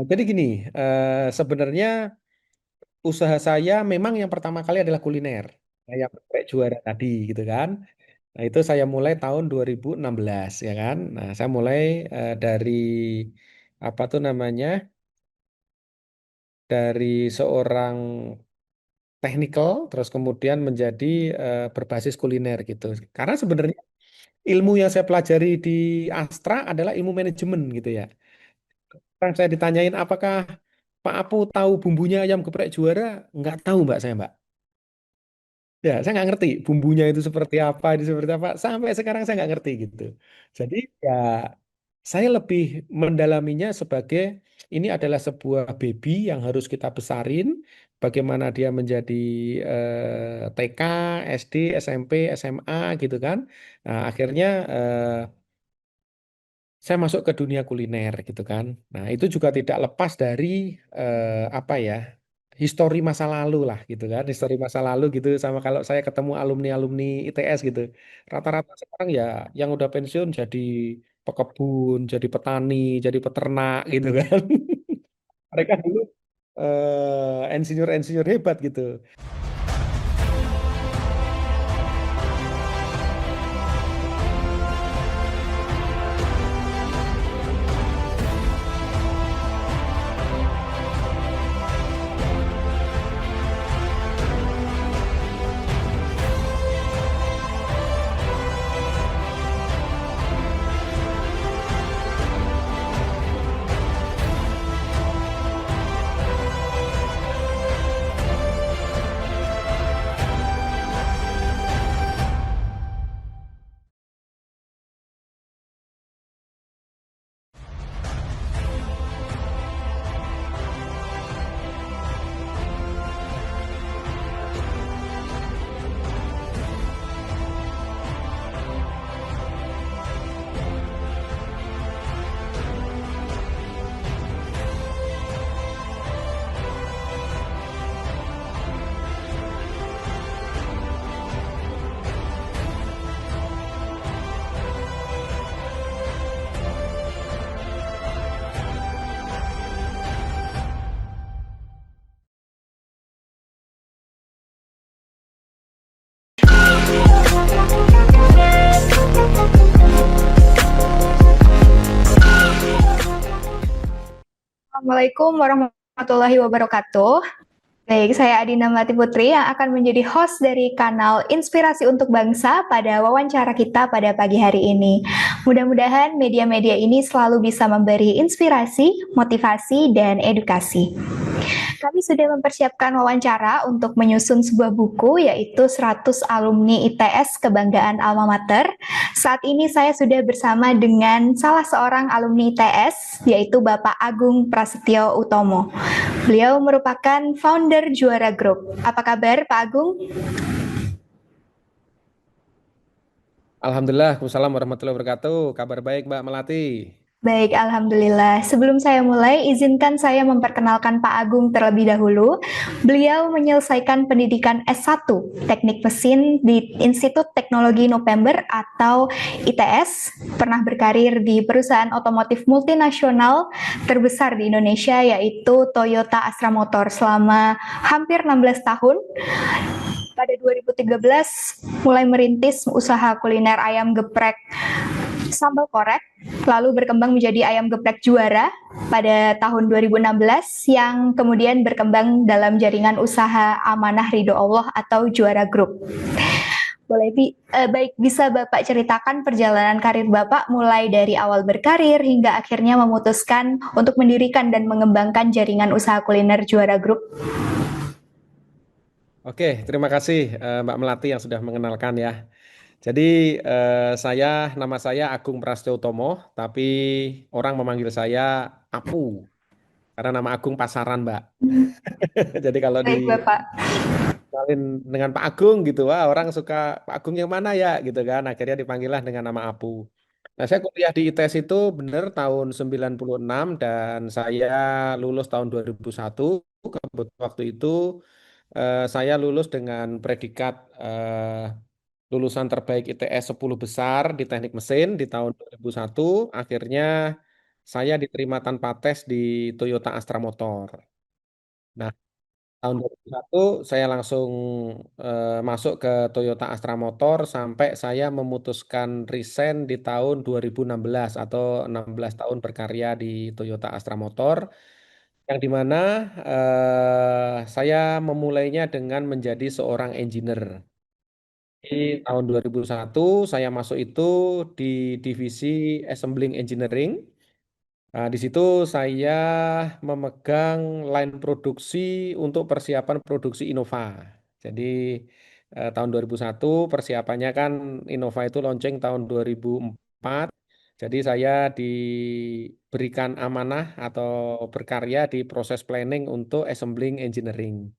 Jadi gini, sebenarnya usaha saya memang yang pertama kali adalah kuliner. Kayak Geprek Juara tadi gitu kan. Nah, itu saya mulai tahun 2016 ya kan. Nah, saya mulai dari apa tuh namanya? Dari seorang technical terus kemudian menjadi berbasis kuliner gitu. Karena sebenarnya ilmu yang saya pelajari di Astra adalah ilmu manajemen gitu ya. Sekarang saya ditanyain apakah Pak Apu tahu bumbunya ayam geprek juara? Nggak tahu Mbak saya Mbak. Ya, saya nggak ngerti bumbunya itu seperti apa, itu seperti apa. Sampai sekarang saya nggak ngerti gitu. Jadi ya saya lebih mendalaminya sebagai ini adalah sebuah baby yang harus kita besarin. Bagaimana dia menjadi TK, SD, SMP, SMA gitu kan. Nah, akhirnya saya masuk ke dunia kuliner gitu kan. Nah, itu juga tidak lepas dari apa ya? Histori masa lalu lah gitu kan. Histori masa lalu gitu sama kalau saya ketemu alumni-alumni ITS gitu. Rata-rata sekarang ya yang udah pensiun jadi pekebun, jadi petani, jadi peternak gitu kan. Mereka dulu insinyur-insinyur hebat gitu. Assalamualaikum warahmatullahi wabarakatuh. Baik, saya Adina Melati Putri yang akan menjadi host dari kanal Inspirasi untuk Bangsa pada wawancara kita pada pagi hari ini. Mudah-mudahan media-media ini selalu bisa memberi inspirasi, motivasi, dan edukasi. Kami sudah mempersiapkan wawancara untuk menyusun sebuah buku yaitu 100 alumni ITS Kebanggaan Alma Mater. Saat ini saya sudah bersama dengan salah seorang alumni ITS yaitu Bapak Agung Prasetyo Utomo. Beliau merupakan founder Juara Group. Apa kabar Pak Agung? Alhamdulillah, Waalaikumsalam warahmatullahi wabarakatuh. Kabar baik Mbak Melati. Baik, Alhamdulillah. Sebelum saya mulai, izinkan saya memperkenalkan Pak Agung terlebih dahulu. Beliau menyelesaikan pendidikan S1 Teknik Mesin di Institut Teknologi November atau ITS, pernah berkarir di perusahaan otomotif multinasional terbesar di Indonesia yaitu Toyota Astra Motor selama hampir 16 tahun. Pada 2013 mulai merintis usaha kuliner ayam geprek sambal korek, lalu berkembang menjadi ayam geprek juara pada tahun 2016 yang kemudian berkembang dalam jaringan usaha Amanah Ridho Allah atau Juara Group. Baik, bisa Bapak ceritakan perjalanan karir Bapak mulai dari awal berkarir hingga akhirnya memutuskan untuk mendirikan dan mengembangkan jaringan usaha kuliner Juara Group? Oke, terima kasih Mbak Melati yang sudah mengenalkan ya. Jadi nama saya Agung Prasetyo Utomo, tapi orang memanggil saya Apu karena nama Agung pasaran, Mbak. Jadi kalau Baik, Bapak. dikenalin dengan Pak Agung gitu, wah orang suka Pak Agung yang mana ya gitu kan. Akhirnya dipanggillah dengan nama Apu. Nah, saya kuliah di ITS itu benar tahun 96 dan saya lulus tahun 2001. Kebetulan waktu itu saya lulus dengan predikat lulusan terbaik ITS 10 besar di Teknik Mesin di tahun 2001. Akhirnya saya diterima tanpa tes di Toyota Astra Motor. Nah, tahun 2001 saya langsung masuk ke Toyota Astra Motor sampai saya memutuskan resign di tahun 2016 atau 16 tahun berkarya di Toyota Astra Motor. Yang dimana saya memulainya dengan menjadi seorang engineer. Di tahun 2001 saya masuk itu di divisi Assembling Engineering. Nah, di situ saya memegang line produksi untuk persiapan produksi Innova. Jadi tahun 2001 persiapannya kan Innova itu launching tahun 2004. Jadi saya diberikan amanah atau berkarya di proses planning untuk assembling engineering.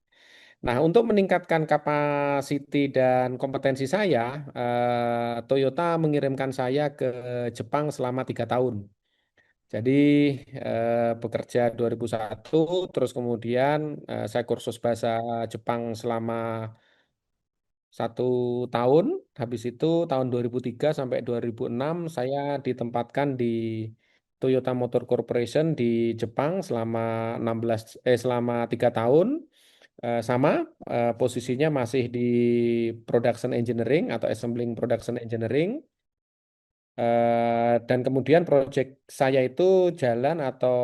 Nah, untuk meningkatkan kapasiti dan kompetensi saya, Toyota mengirimkan saya ke Jepang selama 3 tahun. Jadi bekerja 2001, terus kemudian saya kursus bahasa Jepang selama 1 tahun. Habis itu tahun 2003 sampai 2006 saya ditempatkan di Toyota Motor Corporation di Jepang selama 3 tahun. Sama posisinya masih di Production Engineering atau Assembling Production Engineering. Dan kemudian proyek saya itu jalan atau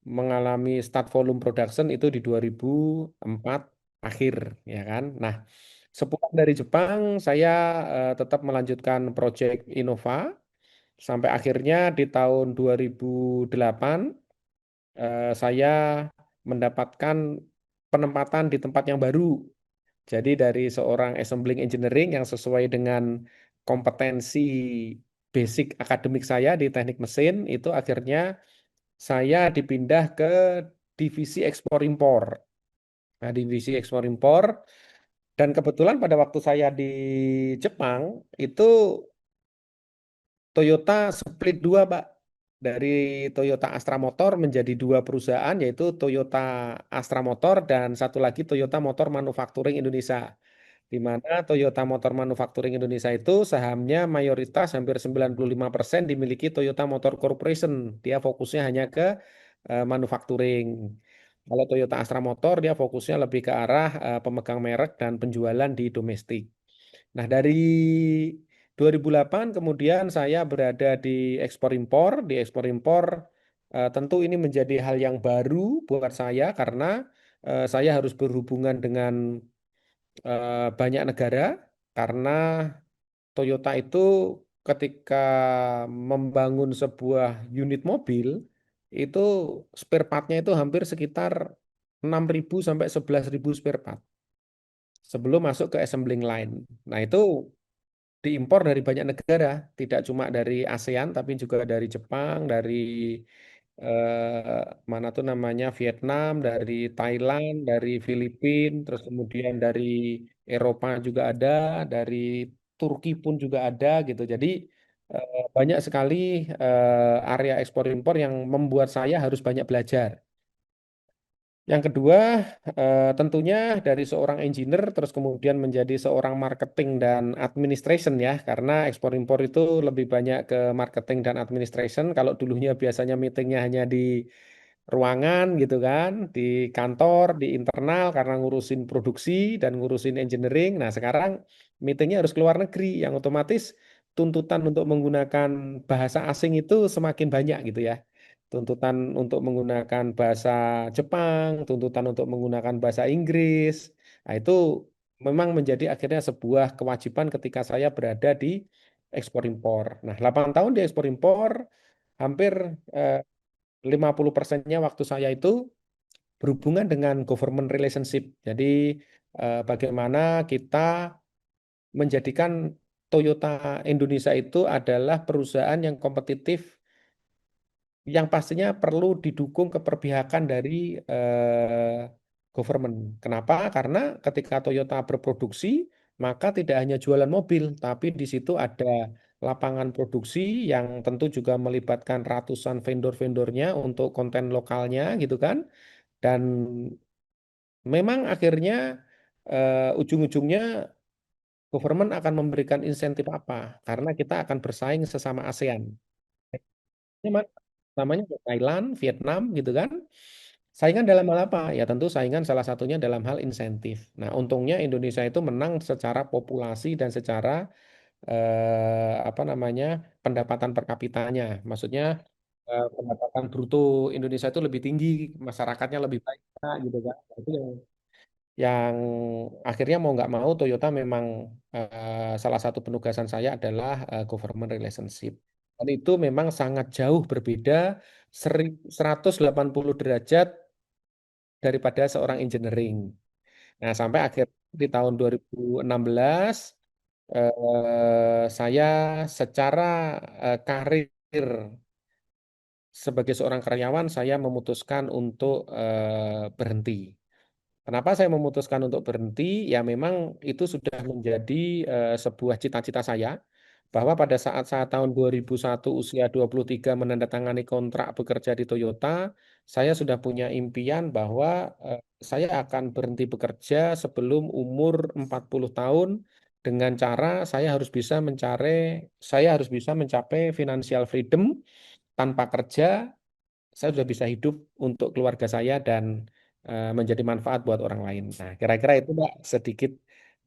mengalami start volume production itu di 2004 akhir, ya kan. Nah, sepulang dari Jepang, saya tetap melanjutkan proyek Innova sampai akhirnya di tahun 2008 saya mendapatkan penempatan di tempat yang baru. Jadi dari seorang assembling engineering yang sesuai dengan kompetensi basic akademik saya di teknik mesin, itu akhirnya saya dipindah ke divisi ekspor impor. Nah, divisi ekspor impor, dan kebetulan pada waktu saya di Jepang itu Toyota split dua, Pak. Dari Toyota Astra Motor menjadi dua perusahaan, yaitu Toyota Astra Motor dan satu lagi Toyota Motor Manufacturing Indonesia. Di mana Toyota Motor Manufacturing Indonesia itu sahamnya mayoritas hampir 95% dimiliki Toyota Motor Corporation. Dia fokusnya hanya ke manufacturing. Kalau Toyota Astra Motor dia fokusnya lebih ke arah pemegang merek dan penjualan di domestik. Nah, dari 2008 kemudian saya berada di ekspor impor. Di ekspor impor tentu ini menjadi hal yang baru buat saya karena saya harus berhubungan dengan banyak negara karena Toyota itu ketika membangun sebuah unit mobil itu spare part-nya itu hampir sekitar 6.000 sampai 11.000 spare part sebelum masuk ke assembling line. Nah, itu diimpor dari banyak negara, tidak cuma dari ASEAN tapi juga dari Jepang, dari mana tuh namanya Vietnam, dari Thailand, dari Filipina, terus kemudian dari Eropa juga ada, dari Turki pun juga ada gitu. Jadi banyak sekali area ekspor impor yang membuat saya harus banyak belajar. Yang kedua, tentunya dari seorang engineer terus kemudian menjadi seorang marketing dan administration ya, karena ekspor impor itu lebih banyak ke marketing dan administration. Kalau dulunya biasanya meetingnya hanya di ruangan gitu kan, di kantor, di internal karena ngurusin produksi dan ngurusin engineering. Nah, sekarang meetingnya harus keluar negeri yang otomatis tuntutan untuk menggunakan bahasa asing itu semakin banyak gitu ya. Tuntutan untuk menggunakan bahasa Jepang, tuntutan untuk menggunakan bahasa Inggris. Nah, itu memang menjadi akhirnya sebuah kewajiban ketika saya berada di ekspor impor. Nah, 8 tahun di ekspor impor, hampir eh, 50%-nya waktu saya itu berhubungan dengan government relationship. Jadi bagaimana kita menjadikan Toyota Indonesia itu adalah perusahaan yang kompetitif yang pastinya perlu didukung keperpihakan dari government. Kenapa? Karena ketika Toyota berproduksi, maka tidak hanya jualan mobil, tapi di situ ada lapangan produksi yang tentu juga melibatkan ratusan vendor-vendornya untuk konten lokalnya gitu kan. Dan memang akhirnya ujung-ujungnya government akan memberikan insentif apa? Karena kita akan bersaing sesama ASEAN. namanya Thailand, Vietnam gitu kan. Saingan dalam hal apa? Ya tentu saingan salah satunya dalam hal insentif. Nah, untungnya Indonesia itu menang secara populasi dan secara apa namanya pendapatan per kapitanya. Maksudnya pendapatan bruto Indonesia itu lebih tinggi, masyarakatnya lebih baik gitu kan. Nah, itu yang akhirnya mau nggak mau Toyota memang salah satu penugasan saya adalah government relationship. Dan itu memang sangat jauh berbeda 180 derajat daripada seorang engineering. Nah, sampai akhir di tahun 2016 saya secara karir sebagai seorang karyawan saya memutuskan untuk berhenti. Kenapa saya memutuskan untuk berhenti? Ya memang itu sudah menjadi sebuah cita-cita saya bahwa pada saat saat tahun 2001 usia 23 menandatangani kontrak bekerja di Toyota, saya sudah punya impian bahwa saya akan berhenti bekerja sebelum umur 40 tahun dengan cara saya harus bisa mencapai financial freedom tanpa kerja saya sudah bisa hidup untuk keluarga saya dan menjadi manfaat buat orang lain. Nah, kira-kira itu Mbak sedikit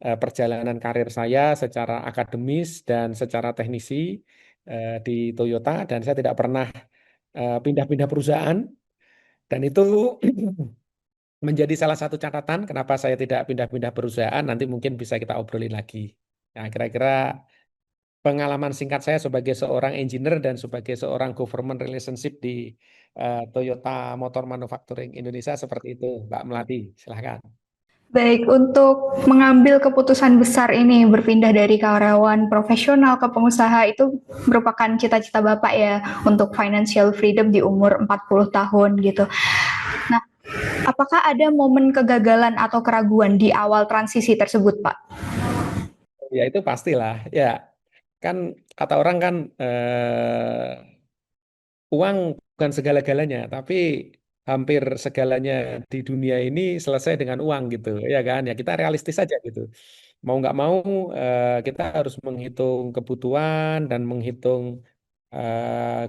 perjalanan karir saya secara akademis dan secara teknisi di Toyota dan saya tidak pernah pindah-pindah perusahaan dan itu menjadi salah satu catatan kenapa saya tidak pindah-pindah perusahaan. Nanti mungkin bisa kita obrolin lagi. Nah, kira-kira pengalaman singkat saya sebagai seorang engineer dan sebagai seorang government relationship di Toyota Motor Manufacturing Indonesia seperti itu, Mbak Melati. Silahkan. Baik, untuk mengambil keputusan besar ini berpindah dari karyawan profesional ke pengusaha itu merupakan cita-cita Bapak ya untuk financial freedom di umur 40 tahun gitu. Nah, apakah ada momen kegagalan atau keraguan di awal transisi tersebut, Pak? Ya itu pastilah. Ya kan kata orang kan uang bukan segala-galanya, tapi hampir segalanya di dunia ini selesai dengan uang gitu, ya kan? Ya kita realistis saja gitu. Mau nggak mau kita harus menghitung kebutuhan dan menghitung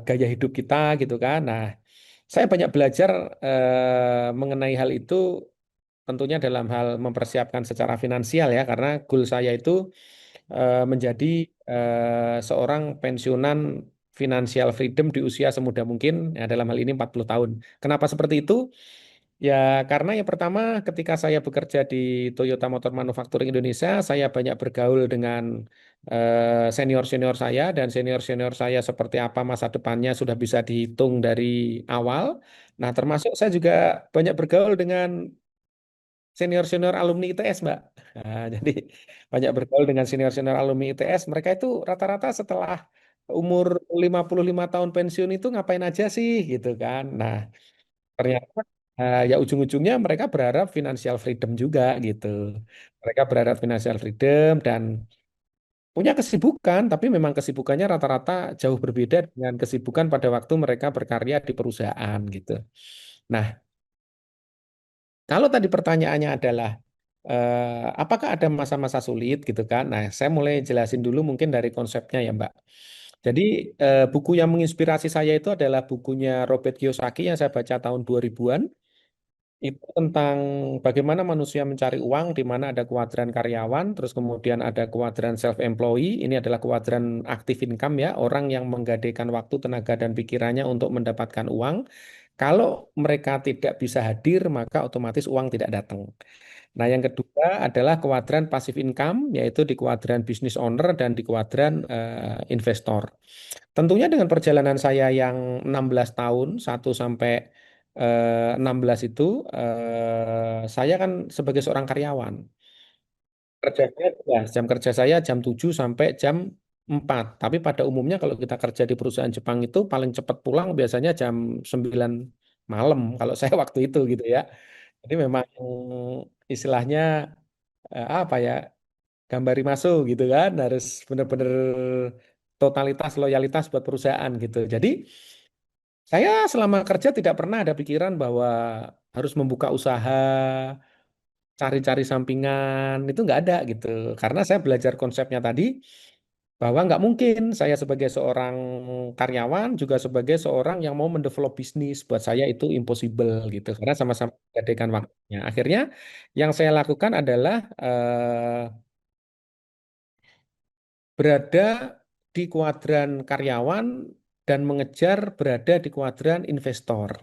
gaya hidup kita gitu kan. Nah, saya banyak belajar mengenai hal itu tentunya dalam hal mempersiapkan secara finansial ya, karena goal saya itu menjadi seorang pensiunan financial freedom di usia semuda mungkin, ya dalam hal ini 40 tahun. Kenapa seperti itu? Ya, karena yang pertama ketika saya bekerja di Toyota Motor Manufacturing Indonesia, saya banyak bergaul dengan senior-senior saya dan senior-senior saya seperti apa masa depannya sudah bisa dihitung dari awal. Nah, termasuk saya juga banyak bergaul dengan senior-senior alumni ITS, Mbak. Nah, jadi banyak bergaul dengan senior-senior alumni ITS. Mereka itu rata-rata setelah umur 55 tahun pensiun itu ngapain aja sih gitu kan. Nah, ternyata ya ujung-ujungnya mereka berharap financial freedom juga gitu. Mereka berharap financial freedom dan punya kesibukan, tapi memang kesibukannya rata-rata jauh berbeda dengan kesibukan pada waktu mereka berkarya di perusahaan gitu. Nah, kalau tadi pertanyaannya adalah apakah ada masa-masa sulit gitu kan? Nah, saya mulai jelasin dulu mungkin dari konsepnya ya, Mbak. Jadi buku yang menginspirasi saya itu adalah bukunya Robert Kiyosaki yang saya baca tahun 2000-an. Itu tentang bagaimana manusia mencari uang, di mana ada kuadran karyawan, terus kemudian ada kuadran self-employee. Ini adalah kuadran active income ya, orang yang menggadaikan waktu, tenaga, dan pikirannya untuk mendapatkan uang. Kalau mereka tidak bisa hadir, maka otomatis uang tidak datang. Nah, yang kedua adalah kuadran passive income, yaitu di kuadran business owner dan di kuadran investor. Tentunya dengan perjalanan saya yang 16 tahun, 1 sampai 16 itu, saya kan sebagai seorang karyawan. Kerjanya jelas, jam kerja saya jam 7 sampai jam 4. Tapi pada umumnya kalau kita kerja di perusahaan Jepang itu paling cepat pulang biasanya jam 9 malam kalau saya waktu itu gitu ya. Jadi memang istilahnya apa ya, gambari masuk gitu kan, harus benar-benar totalitas loyalitas buat perusahaan gitu. Jadi saya selama kerja tidak pernah ada pikiran bahwa harus membuka usaha, cari-cari sampingan, itu nggak ada gitu. Karena saya belajar konsepnya tadi, bahwa nggak mungkin saya sebagai seorang karyawan juga sebagai seorang yang mau mendevelop bisnis buat saya itu impossible gitu karena sama-sama menggadaikan waktunya. Akhirnya yang saya lakukan adalah berada di kuadran karyawan dan mengejar berada di kuadran investor.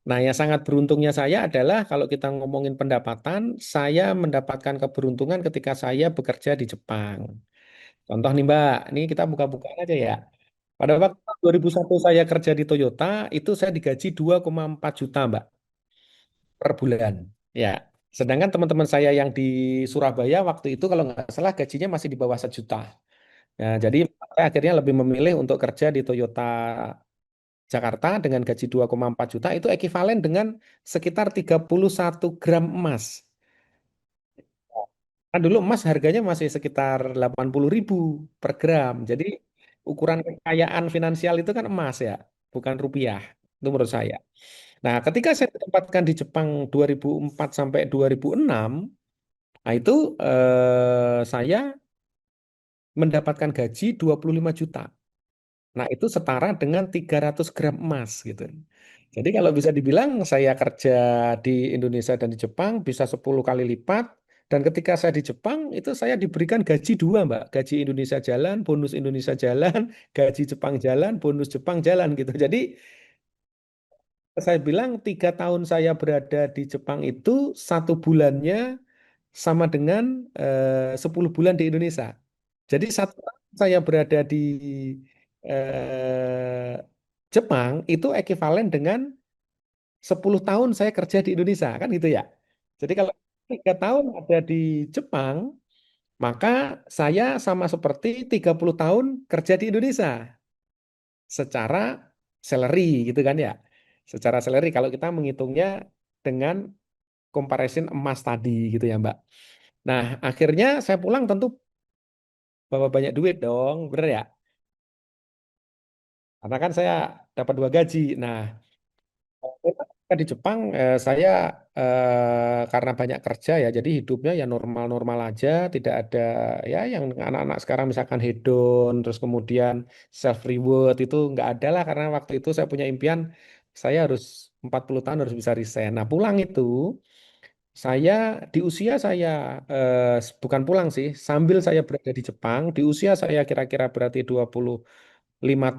Nah, yang sangat beruntungnya saya adalah kalau kita ngomongin pendapatan, saya mendapatkan keberuntungan ketika saya bekerja di Jepang. Contoh nih Mbak, ini kita buka-bukaan aja ya. Pada waktu 2001 saya kerja di Toyota, itu saya digaji 2,4 juta Mbak per bulan. Ya, sedangkan teman-teman saya yang di Surabaya waktu itu kalau nggak salah gajinya masih di bawah 1 juta. Nah, jadi saya akhirnya lebih memilih untuk kerja di Toyota Jakarta dengan gaji 2,4 juta itu ekivalen dengan sekitar 31 gram emas. Kan dulu emas harganya masih sekitar 80.000 per gram. Jadi ukuran kekayaan finansial itu kan emas ya, bukan rupiah. Itu menurut saya. Nah, ketika saya ditempatkan di Jepang 2004 sampai 2006, nah itu saya mendapatkan gaji 25 juta. Nah, itu setara dengan 300 gram emas gitu. Jadi kalau bisa dibilang saya kerja di Indonesia dan di Jepang bisa 10 kali lipat. Dan ketika saya di Jepang itu saya diberikan gaji dua, Mbak. Gaji Indonesia jalan, bonus Indonesia jalan, gaji Jepang jalan, bonus Jepang jalan gitu. Jadi saya bilang 3 tahun saya berada di Jepang itu 1 bulannya sama dengan 10 bulan di Indonesia. Jadi 1 tahun saya berada di eh, Jepang itu ekivalen dengan 10 tahun saya kerja di Indonesia, kan gitu ya. Jadi kalau 3 tahun ada di Jepang, maka saya sama seperti 30 tahun kerja di Indonesia secara salary gitu kan ya. Secara salary kalau kita menghitungnya dengan comparison emas tadi gitu ya Mbak. Nah, akhirnya saya pulang tentu bawa banyak duit dong, bener ya? Karena kan saya dapat 2 gaji. Nah, ketika di Jepang saya karena banyak kerja ya, jadi hidupnya ya normal-normal aja, tidak ada ya yang anak-anak sekarang misalkan hedon, terus kemudian self reward itu nggak ada lah karena waktu itu saya punya impian saya harus 40 tahun harus bisa resign. Nah, pulang itu saya di usia saya bukan pulang sih, sambil saya berada di Jepang, di usia saya kira-kira berarti 25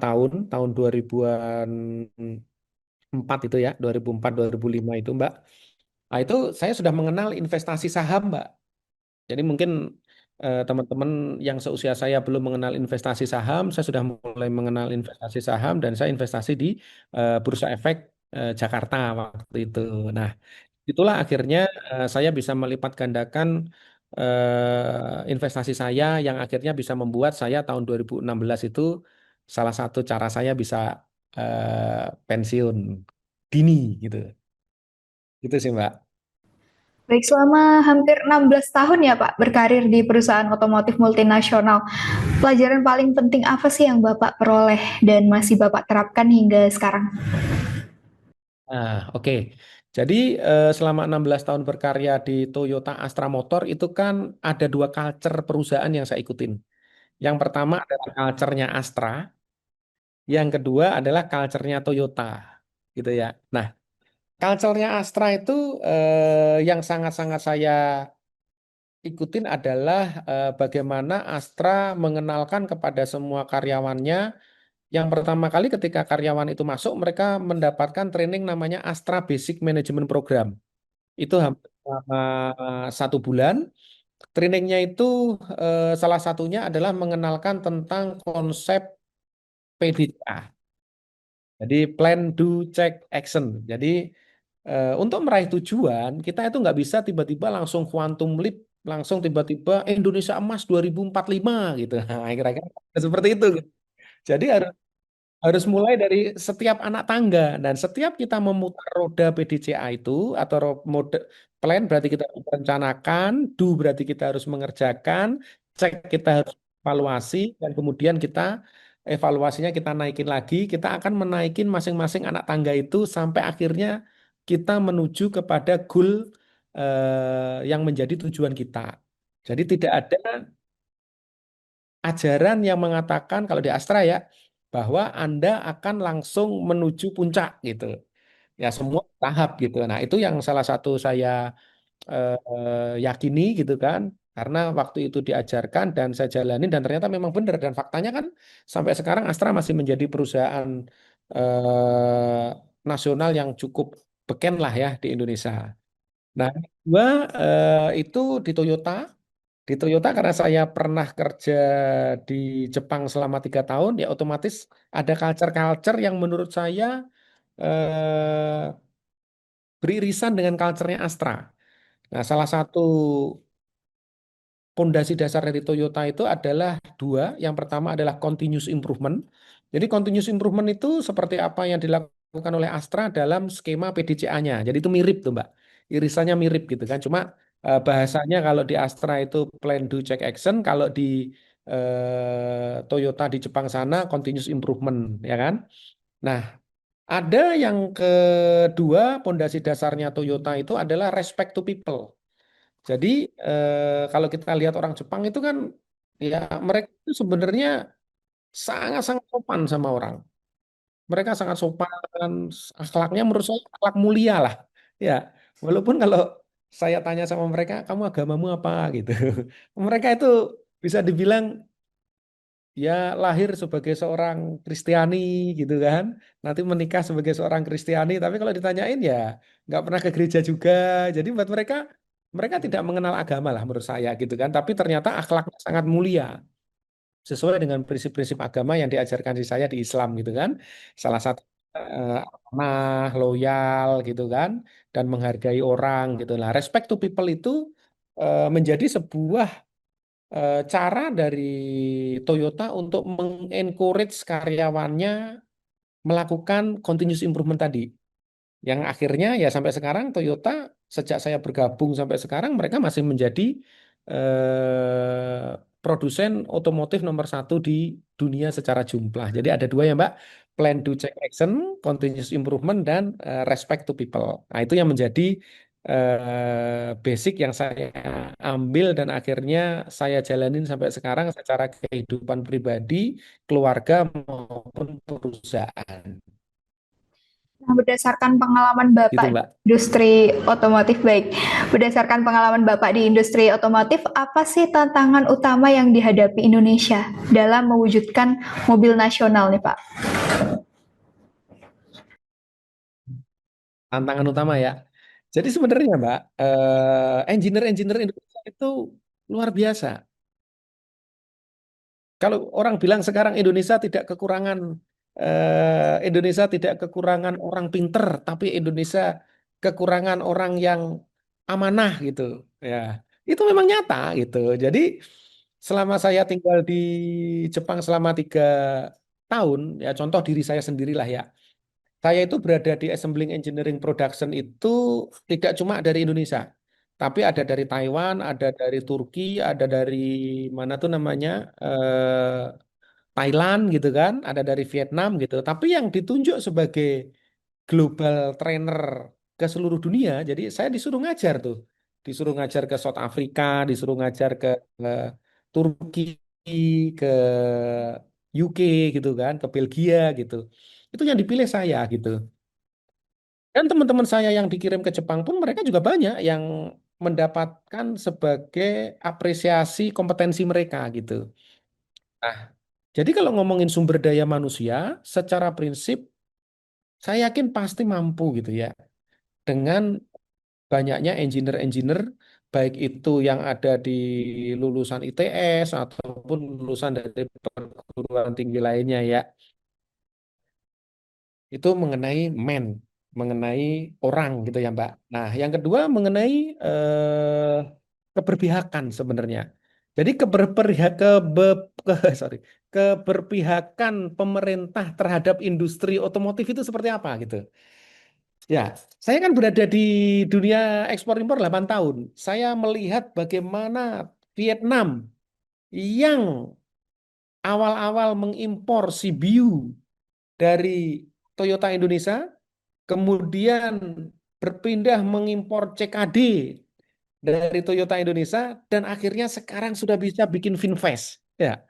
tahun, tahun 2004 itu ya, 2004 2005 itu Mbak. Nah, itu saya sudah mengenal investasi saham, Mbak. Jadi mungkin teman-teman yang seusia saya belum mengenal investasi saham, saya sudah mulai mengenal investasi saham dan saya investasi di Bursa Efek Jakarta waktu itu. Nah, itulah akhirnya saya bisa melipat gandakan investasi saya yang akhirnya bisa membuat saya tahun 2016 itu salah satu cara saya bisa pensiun dini gitu. Gitu sih, Mbak. Baik, selama hampir 16 tahun ya Pak berkarir di perusahaan otomotif multinasional. Pelajaran paling penting apa sih yang Bapak peroleh dan masih Bapak terapkan hingga sekarang? Nah, oke. Jadi selama 16 tahun berkarya di Toyota Astra Motor itu kan ada 2 culture perusahaan yang saya ikutin. Yang pertama adalah culture-nya Astra, yang kedua adalah culture-nya Toyota, gitu ya. Nah, culture-nya Astra itu yang sangat-sangat saya ikutin adalah bagaimana Astra mengenalkan kepada semua karyawannya. Yang pertama kali ketika karyawan itu masuk, mereka mendapatkan training namanya Astra Basic Management Program. Itu hampir selama 1 bulan. Trainingnya itu salah satunya adalah mengenalkan tentang konsep PDCA. Jadi Plan, Do, Check, Action. Jadi untuk meraih tujuan, kita itu nggak bisa tiba-tiba langsung quantum leap, langsung tiba-tiba Indonesia emas 2045 gitu. Nah, kira-kira seperti itu. Jadi harus mulai dari setiap anak tangga dan setiap kita memutar roda PDCA itu atau mode plan berarti kita harus merencanakan, do berarti kita harus mengerjakan, cek kita harus evaluasi dan kemudian kita evaluasinya kita naikin lagi, kita akan menaikin masing-masing anak tangga itu sampai akhirnya kita menuju kepada goal yang menjadi tujuan kita. Jadi tidak ada ajaran yang mengatakan kalau di Astra ya bahwa Anda akan langsung menuju puncak gitu. Ya semua tahap gitu. Nah, itu yang salah satu saya yakini gitu kan. Karena waktu itu diajarkan dan saya jalanin dan ternyata memang benar dan faktanya kan sampai sekarang Astra masih menjadi perusahaan nasional yang cukup beken lah ya di Indonesia. Nah, kedua itu di Toyota. Di Toyota karena saya pernah kerja di Jepang selama 3 tahun, ya otomatis ada culture-culture yang menurut saya beririsan dengan culture-nya Astra. Nah, salah satu pondasi dasar dari Toyota itu adalah dua. Yang pertama adalah continuous improvement. Jadi continuous improvement itu seperti apa yang dilakukan oleh Astra dalam skema PDCA-nya. Jadi itu mirip tuh Mbak. Irisannya mirip gitu kan. Cuma bahasanya kalau di Astra itu plan, do, check, action. Kalau di Toyota di Jepang sana continuous improvement, ya kan? Nah, ada yang kedua pondasi dasarnya Toyota itu adalah respect to people. Jadi kalau kita lihat orang Jepang itu kan ya mereka itu sebenarnya sangat-sangat sopan sama orang. Mereka sangat sopan, akhlaknya menurut saya akhlak mulia lah. Ya, walaupun kalau saya tanya sama mereka, kamu agamamu apa gitu. Mereka itu bisa dibilang ya lahir sebagai seorang Kristiani gitu kan. Nanti menikah sebagai seorang Kristiani, tapi kalau ditanyain ya nggak pernah ke gereja juga. Jadi buat mereka mereka tidak mengenal agama lah menurut saya gitu kan. Tapi ternyata akhlaknya sangat mulia sesuai dengan prinsip-prinsip agama yang diajarkan di saya di Islam gitu kan. Salah satu amanah, loyal gitu kan, dan menghargai orang gitu. Nah, respect to people itu menjadi sebuah cara dari Toyota untuk mengencourage karyawannya melakukan continuous improvement tadi. Yang akhirnya ya sampai sekarang Toyota sejak saya bergabung sampai sekarang mereka masih menjadi produsen otomotif nomor satu di dunia secara jumlah. Jadi ada dua ya Mbak, plan do check action, continuous improvement dan respect to people. Nah itu yang menjadi basic yang saya ambil dan akhirnya saya jalanin sampai sekarang secara kehidupan pribadi, keluarga maupun perusahaan. Nah, berdasarkan pengalaman Gitu Bapak di Mbak. industri otomotif, baik. Berdasarkan pengalaman Bapak di industri otomotif, apa sih tantangan utama yang dihadapi Indonesia dalam mewujudkan mobil nasional nih, Pak? Tantangan utama ya. Jadi sebenarnya Mbak, engineer-engineer Indonesia itu luar biasa. Kalau orang bilang sekarang Indonesia tidak kekurangan orang pinter, tapi Indonesia kekurangan orang yang amanah gitu. Ya, itu memang nyata gitu. Jadi selama saya tinggal di Jepang selama 3 tahun, ya contoh diri saya sendirilah ya. Saya itu berada di assembling engineering production itu tidak cuma dari Indonesia, tapi ada dari Taiwan, ada dari Turki, ada dari mana tuh namanya Thailand gitu kan, ada dari Vietnam gitu. Tapi yang ditunjuk sebagai global trainer ke seluruh dunia, jadi saya disuruh ngajar tuh, disuruh ngajar ke South Africa, disuruh ngajar ke Turki, ke UK gitu kan, ke Belgia gitu. Itu yang dipilih saya gitu. Dan teman-teman saya yang dikirim ke Jepang pun mereka juga banyak yang mendapatkan sebagai apresiasi kompetensi mereka gitu. Nah, jadi kalau ngomongin sumber daya manusia, secara prinsip saya yakin pasti mampu gitu ya. Dengan banyaknya engineer-engineer, baik itu yang ada di lulusan ITS ataupun lulusan dari perguruan tinggi lainnya ya. Itu mengenai men, mengenai orang gitu ya Mbak. Nah, yang kedua mengenai keberpihakan sebenarnya. Jadi sorry, keberpihakan pemerintah terhadap industri otomotif itu seperti apa gitu. Ya, saya kan berada di dunia ekspor impor 8 tahun. Saya melihat bagaimana Vietnam yang awal-awal mengimpor CBU dari Toyota Indonesia kemudian berpindah mengimpor CKD dari Toyota Indonesia dan akhirnya sekarang sudah bisa bikin VinFast. Ya,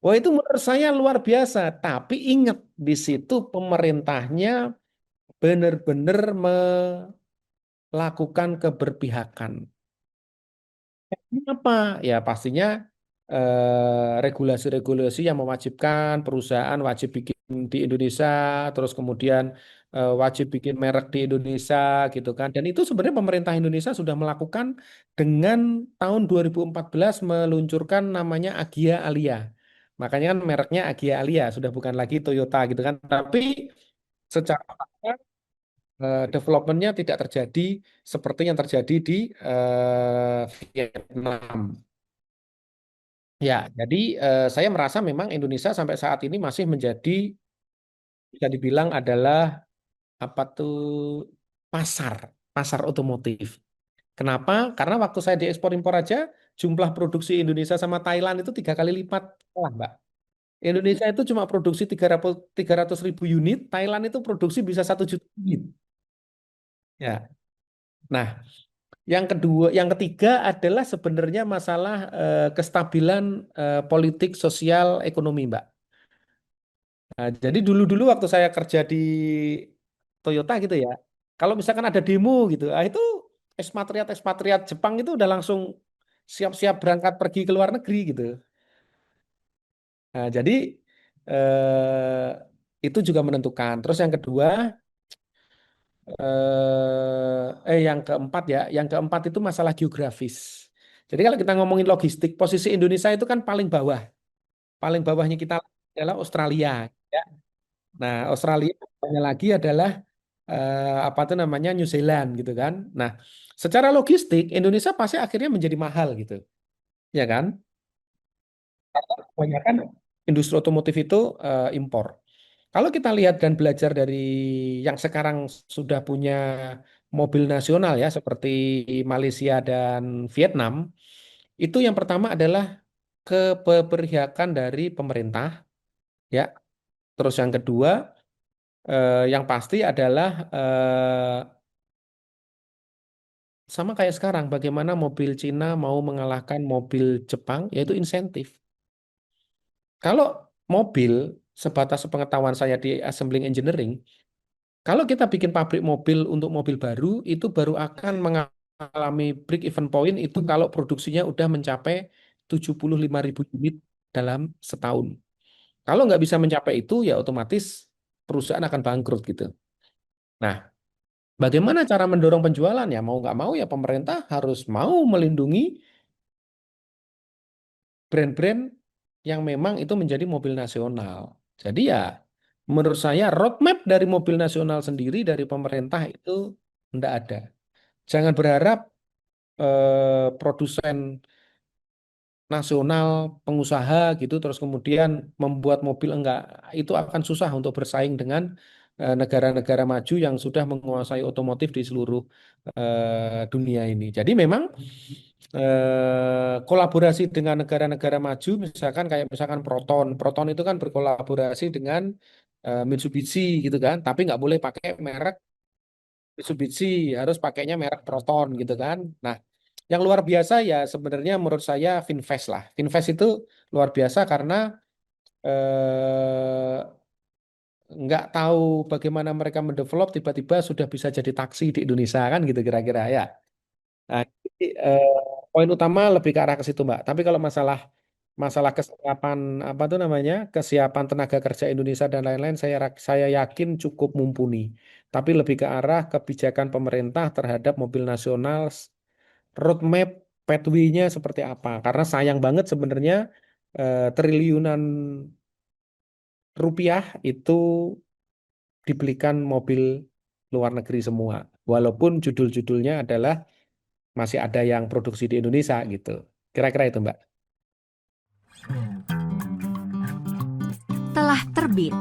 Wah, itu menurut saya luar biasa. Tapi ingat, di situ pemerintahnya benar-benar melakukan keberpihakan. Kenapa? Ya pastinya regulasi-regulasi yang mewajibkan perusahaan wajib bikin di Indonesia, terus kemudian wajib bikin merek di Indonesia gitu kan. Dan itu sebenarnya pemerintah Indonesia sudah melakukan dengan tahun 2014 meluncurkan namanya Agia Alia. Makanya kan mereknya Agia Alia, sudah bukan lagi Toyota gitu kan. Tapi secara fakta, developmentnya tidak terjadi seperti yang terjadi di Vietnam. Ya, jadi saya merasa memang Indonesia sampai saat ini masih menjadi bisa dibilang adalah apa tuh pasar, pasar otomotif. Kenapa? Karena waktu saya diekspor impor aja jumlah produksi Indonesia sama Thailand itu 3 kali lipat lah, Mbak. Indonesia itu cuma produksi 300 ribu unit, Thailand itu produksi bisa 1 juta unit. Ya. Nah, yang kedua, yang ketiga adalah sebenarnya masalah kestabilan politik, sosial, ekonomi, Mbak. Nah, jadi dulu-dulu waktu saya kerja di Toyota gitu ya, kalau misalkan ada demo gitu, itu ekspatriat-ekspatriat Jepang itu udah langsung siap-siap berangkat pergi ke luar negeri gitu. Nah, jadi itu juga menentukan. Terus yang kedua, yang keempat ya, yang keempat itu masalah geografis. Jadi kalau kita ngomongin logistik, posisi Indonesia itu kan paling bawahnya kita adalah Australia. Ya. Nah, Australia banyak lagi adalah apa tuh namanya New Zealand gitu kan. Nah, secara logistik Indonesia pasti akhirnya menjadi mahal gitu, ya kan? Kebanyakan industri otomotif itu impor. Kalau kita lihat dan belajar dari yang sekarang sudah punya mobil nasional ya seperti Malaysia dan Vietnam, itu yang pertama adalah keberpihakan dari pemerintah ya. Terus yang kedua yang pasti adalah sama kayak sekarang, bagaimana mobil Cina mau mengalahkan mobil Jepang, yaitu insentif. Kalau mobil, sebatas sepengetahuan saya di assembling engineering, kalau kita bikin pabrik mobil untuk mobil baru, itu baru akan mengalami break even point itu kalau produksinya udah mencapai 75 ribu unit dalam setahun. Kalau nggak bisa mencapai itu, ya otomatis perusahaan akan bangkrut gitu. Nah, bagaimana cara mendorong penjualan? Ya mau nggak mau ya pemerintah harus mau melindungi brand-brand yang memang itu menjadi mobil nasional. Jadi ya menurut saya roadmap dari mobil nasional sendiri dari pemerintah itu tidak ada. Jangan berharap produsen nasional, pengusaha gitu terus kemudian membuat mobil enggak, itu akan susah untuk bersaing dengan negara-negara maju yang sudah menguasai otomotif di seluruh dunia ini. Jadi memang kolaborasi dengan negara-negara maju, misalkan kayak misalkan Proton, Proton itu kan berkolaborasi dengan Mitsubishi gitu kan, tapi nggak boleh pakai merek Mitsubishi, harus pakainya merek Proton gitu kan. Nah, yang luar biasa ya sebenarnya menurut saya Finfast lah. Finfast itu luar biasa karena eh, nggak tahu bagaimana mereka mendevelop tiba-tiba sudah bisa jadi taksi di Indonesia kan gitu kira-kira ya. Nah, jadi, poin utama lebih ke arah ke situ, Mbak. Tapi kalau masalah masalah kesiapan apa tuh namanya kesiapan tenaga kerja Indonesia dan lain-lain, saya yakin cukup mumpuni. Tapi lebih ke arah kebijakan pemerintah terhadap mobil nasional, roadmap pathway-nya seperti apa. Karena sayang banget sebenarnya triliunan rupiah itu dibelikan mobil luar negeri semua. Walaupun judul-judulnya adalah masih ada yang produksi di Indonesia gitu. Kira-kira itu, Mbak. Telah terbit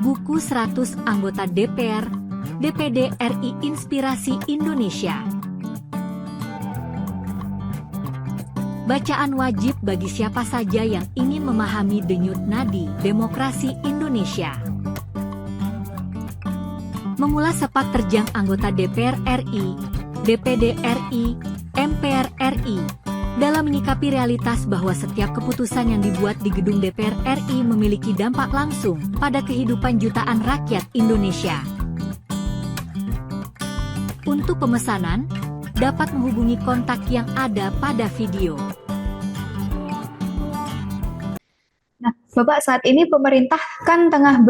buku 100 anggota DPR DPD RI Inspirasi Indonesia. Bacaan wajib bagi siapa saja yang ingin memahami denyut nadi demokrasi Indonesia. Mengulas sepak terjang anggota DPR RI, DPD RI, MPR RI, Dalam menyikapi realitas bahwa setiap keputusan yang dibuat di gedung DPR RI memiliki dampak langsung pada kehidupan jutaan rakyat Indonesia. Untuk pemesanan, dapat menghubungi kontak yang ada pada video. Nah, Bapak, saat ini pemerintah kan tengah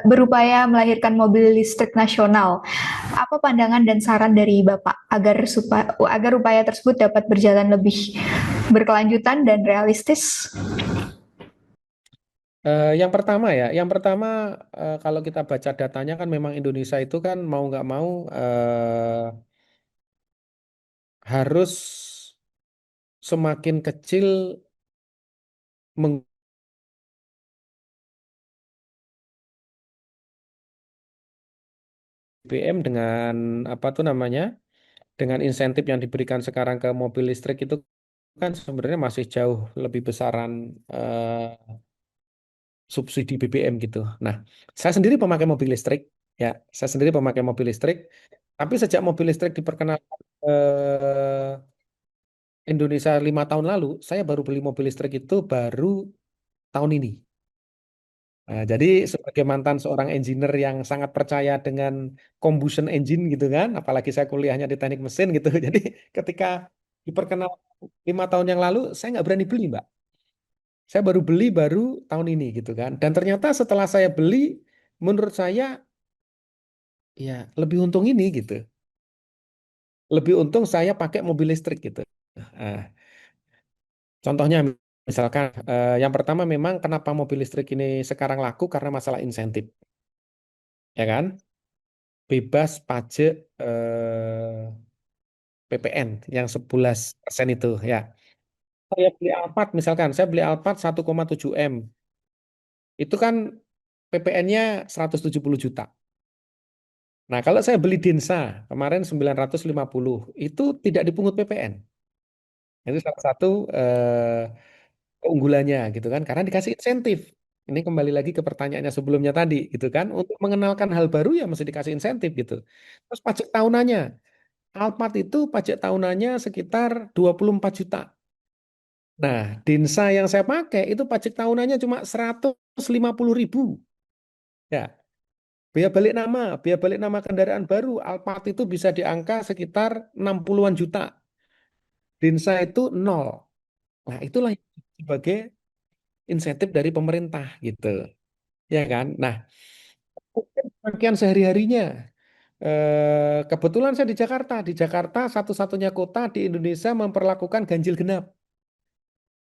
berupaya melahirkan mobil listrik nasional. Apa pandangan dan saran dari Bapak agar upaya tersebut dapat berjalan lebih berkelanjutan dan realistis? Yang pertama kalau kita baca datanya kan memang Indonesia itu kan mau nggak mau harus semakin kecil meng BBM dengan apa tuh namanya, dengan insentif yang diberikan sekarang ke mobil listrik itu kan sebenarnya masih jauh lebih besaran subsidi BBM gitu. Nah, saya sendiri pemakai mobil listrik, ya, saya sendiri pemakai mobil listrik. Tapi sejak mobil listrik diperkenalkan Indonesia 5 tahun lalu, saya baru beli mobil listrik itu baru tahun ini. Nah, jadi sebagai mantan seorang engineer yang sangat percaya dengan combustion engine gitu kan, apalagi saya kuliahnya di teknik mesin gitu. Jadi ketika diperkenalkan 5 tahun yang lalu, saya nggak berani beli, Mbak. Saya baru beli baru tahun ini gitu kan. Dan ternyata setelah saya beli, menurut saya ya lebih untung ini gitu. Lebih untung saya pakai mobil listrik gitu. Nah, contohnya misalkan yang pertama memang kenapa mobil listrik ini sekarang laku karena masalah insentif, ya kan? Bebas pajak PPN yang 11% itu ya. Saya beli Alphard misalkan, saya beli Alphard 1,7 M. Itu kan PPN-nya 170 juta. Nah, kalau saya beli Densa kemarin 950 itu tidak dipungut PPN. Itu salah satu keunggulannya gitu kan karena dikasih insentif. Ini kembali lagi ke pertanyaannya sebelumnya tadi gitu kan. Untuk mengenalkan hal baru ya mesti dikasih insentif gitu. Terus pajak tahunannya. Alphard itu pajak tahunannya sekitar 24 juta. Nah, Densa yang saya pakai itu pajak tahunannya cuma 150.000. Ya, biaya balik nama kendaraan baru Alphard itu bisa di angka sekitar 60-an juta. Densa itu nol. Nah, itulah yang sebagai insentif dari pemerintah gitu. Ya kan? Nah, pakaian sehari-harinya. Kebetulan saya di Jakarta. Di Jakarta satu-satunya kota di Indonesia memperlakukan ganjil genap.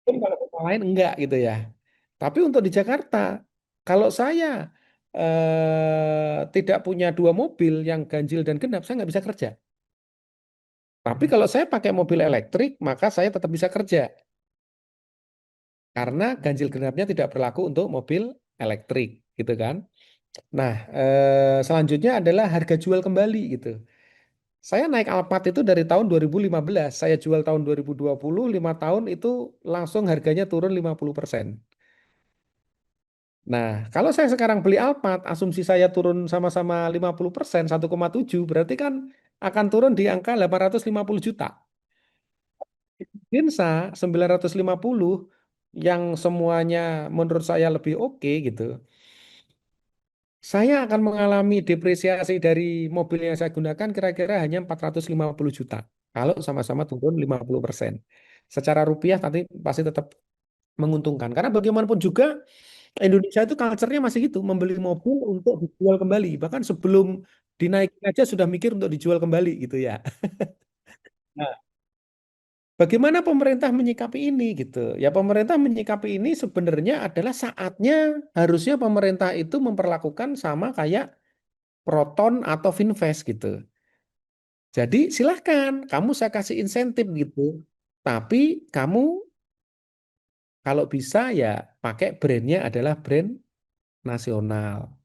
Mungkin kalau kota lain enggak gitu ya. Tapi untuk di Jakarta, kalau saya tidak punya dua mobil yang ganjil dan genap, saya nggak bisa kerja. Tapi kalau saya pakai mobil elektrik, maka saya tetap bisa kerja. Karena ganjil genapnya tidak berlaku untuk mobil elektrik, gitu kan. Nah, selanjutnya adalah harga jual kembali gitu. Saya naik Alphard itu dari tahun 2015, saya jual tahun 2020, 5 tahun itu langsung harganya turun 50%. Nah, kalau saya sekarang beli Alphard, asumsi saya turun sama-sama 50%, 1,7, berarti kan akan turun di angka 850 juta. Densa 950 yang semuanya menurut saya lebih oke gitu. Saya akan mengalami depresiasi dari mobil yang saya gunakan kira-kira hanya 450 juta. Kalau sama-sama turun 50%. Secara rupiah tapi pasti tetap menguntungkan. Karena bagaimanapun juga Indonesia itu culture-nya masih gitu, membeli mobil untuk dijual kembali. Bahkan sebelum dinaikin aja sudah mikir untuk dijual kembali gitu ya. Nah, bagaimana pemerintah menyikapi ini gitu? Ya pemerintah menyikapi ini sebenarnya adalah saatnya harusnya pemerintah itu memperlakukan sama kayak Proton atau Finvest gitu. Jadi silahkan, kamu saya kasih insentif gitu. Tapi kamu kalau bisa ya pakai brandnya adalah brand nasional.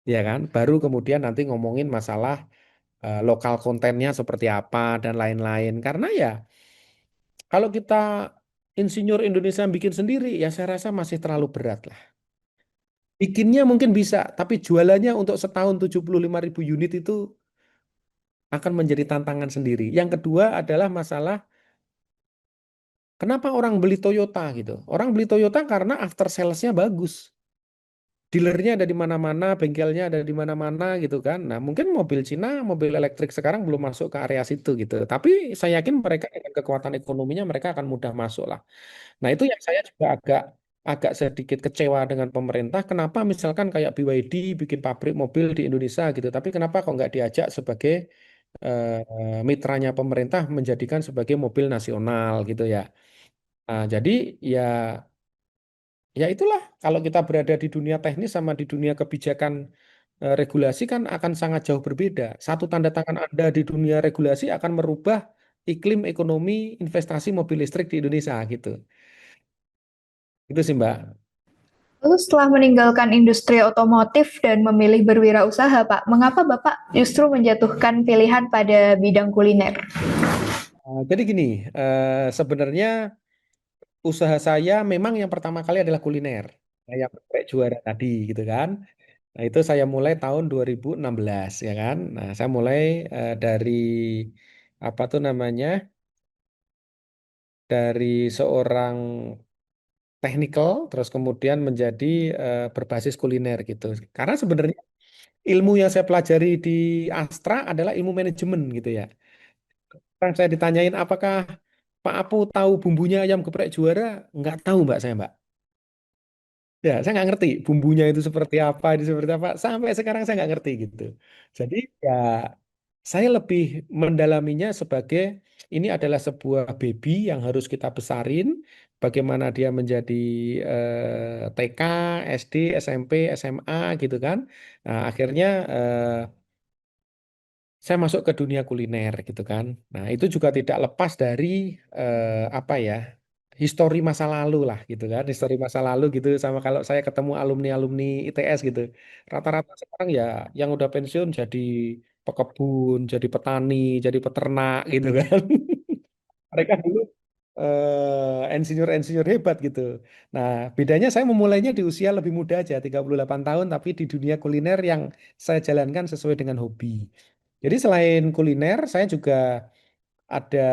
Ya kan? Baru kemudian nanti ngomongin masalah lokal kontennya seperti apa dan lain-lain. Karena ya kalau kita insinyur Indonesia yang bikin sendiri ya saya rasa masih terlalu berat lah. Bikinnya mungkin bisa, tapi jualannya untuk setahun 75.000 unit itu akan menjadi tantangan sendiri. Yang kedua adalah masalah kenapa orang beli Toyota gitu? Orang beli Toyota karena after sales-nya bagus. Dealernya ada di mana-mana, bengkelnya ada di mana-mana gitu kan. Nah, mungkin mobil Cina, mobil elektrik sekarang belum masuk ke area situ gitu. Tapi saya yakin mereka dengan kekuatan ekonominya mereka akan mudah masuk lah. Nah, itu yang saya juga agak agak sedikit kecewa dengan pemerintah. Kenapa misalkan kayak BYD bikin pabrik mobil di Indonesia gitu, tapi kenapa kok nggak diajak sebagai mitranya pemerintah menjadikan sebagai mobil nasional gitu ya. Nah, jadi ya ya itulah kalau kita berada di dunia teknis sama di dunia kebijakan regulasi kan akan sangat jauh berbeda. Satu tanda tangan Anda di dunia regulasi akan merubah iklim ekonomi investasi mobil listrik di Indonesia gitu. Itu sih Mbak. Lalu setelah meninggalkan industri otomotif dan memilih berwirausaha, Pak, mengapa Bapak justru menjatuhkan pilihan pada bidang kuliner? Jadi gini, sebenarnya usaha saya memang yang pertama kali adalah kuliner. Yang kayak juara tadi gitu kan. Nah, itu saya mulai tahun 2016 ya kan. Nah, saya mulai dari apa tuh namanya? Dari seorang technical terus kemudian menjadi berbasis kuliner gitu. Karena sebenarnya ilmu yang saya pelajari di Astra adalah ilmu manajemen gitu ya. Kan saya ditanyain apakah Pak Apu tahu bumbunya ayam geprek juara? Nggak tahu Mbak saya Mbak. Ya, saya nggak ngerti bumbunya itu seperti apa, ini seperti apa. Sampai sekarang saya nggak ngerti gitu. Jadi ya saya lebih mendalaminya sebagai ini adalah sebuah baby yang harus kita besarin. Bagaimana dia menjadi TK, SD, SMP, SMA gitu kan. Nah, akhirnya saya masuk ke dunia kuliner gitu kan. Nah, itu juga tidak lepas dari apa ya, histori masa lalu lah gitu kan, histori masa lalu gitu sama kalau saya ketemu alumni-alumni ITS gitu. Rata-rata sekarang ya yang udah pensiun jadi pekebun, jadi petani, jadi peternak gitu kan. Mereka dulu insinyur-insinyur hebat gitu. Nah, bedanya saya memulainya di usia lebih muda aja, 38 tahun, tapi di dunia kuliner yang saya jalankan sesuai dengan hobi. Jadi selain kuliner, saya juga ada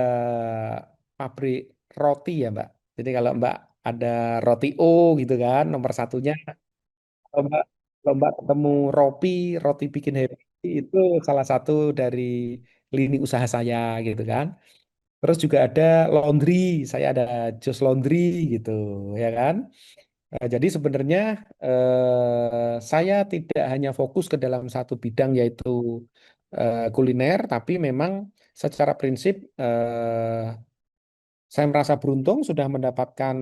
pabrik roti ya, Mbak. Jadi kalau Mbak ada roti O gitu kan, nomor satunya. Kalau Mbak ketemu roti bikin happy, itu salah satu dari lini usaha saya gitu kan. Terus juga ada laundry, saya ada Jos Laundry gitu, ya kan. Jadi sebenarnya saya tidak hanya fokus ke dalam satu bidang yaitu kuliner, tapi memang secara prinsip saya merasa beruntung sudah mendapatkan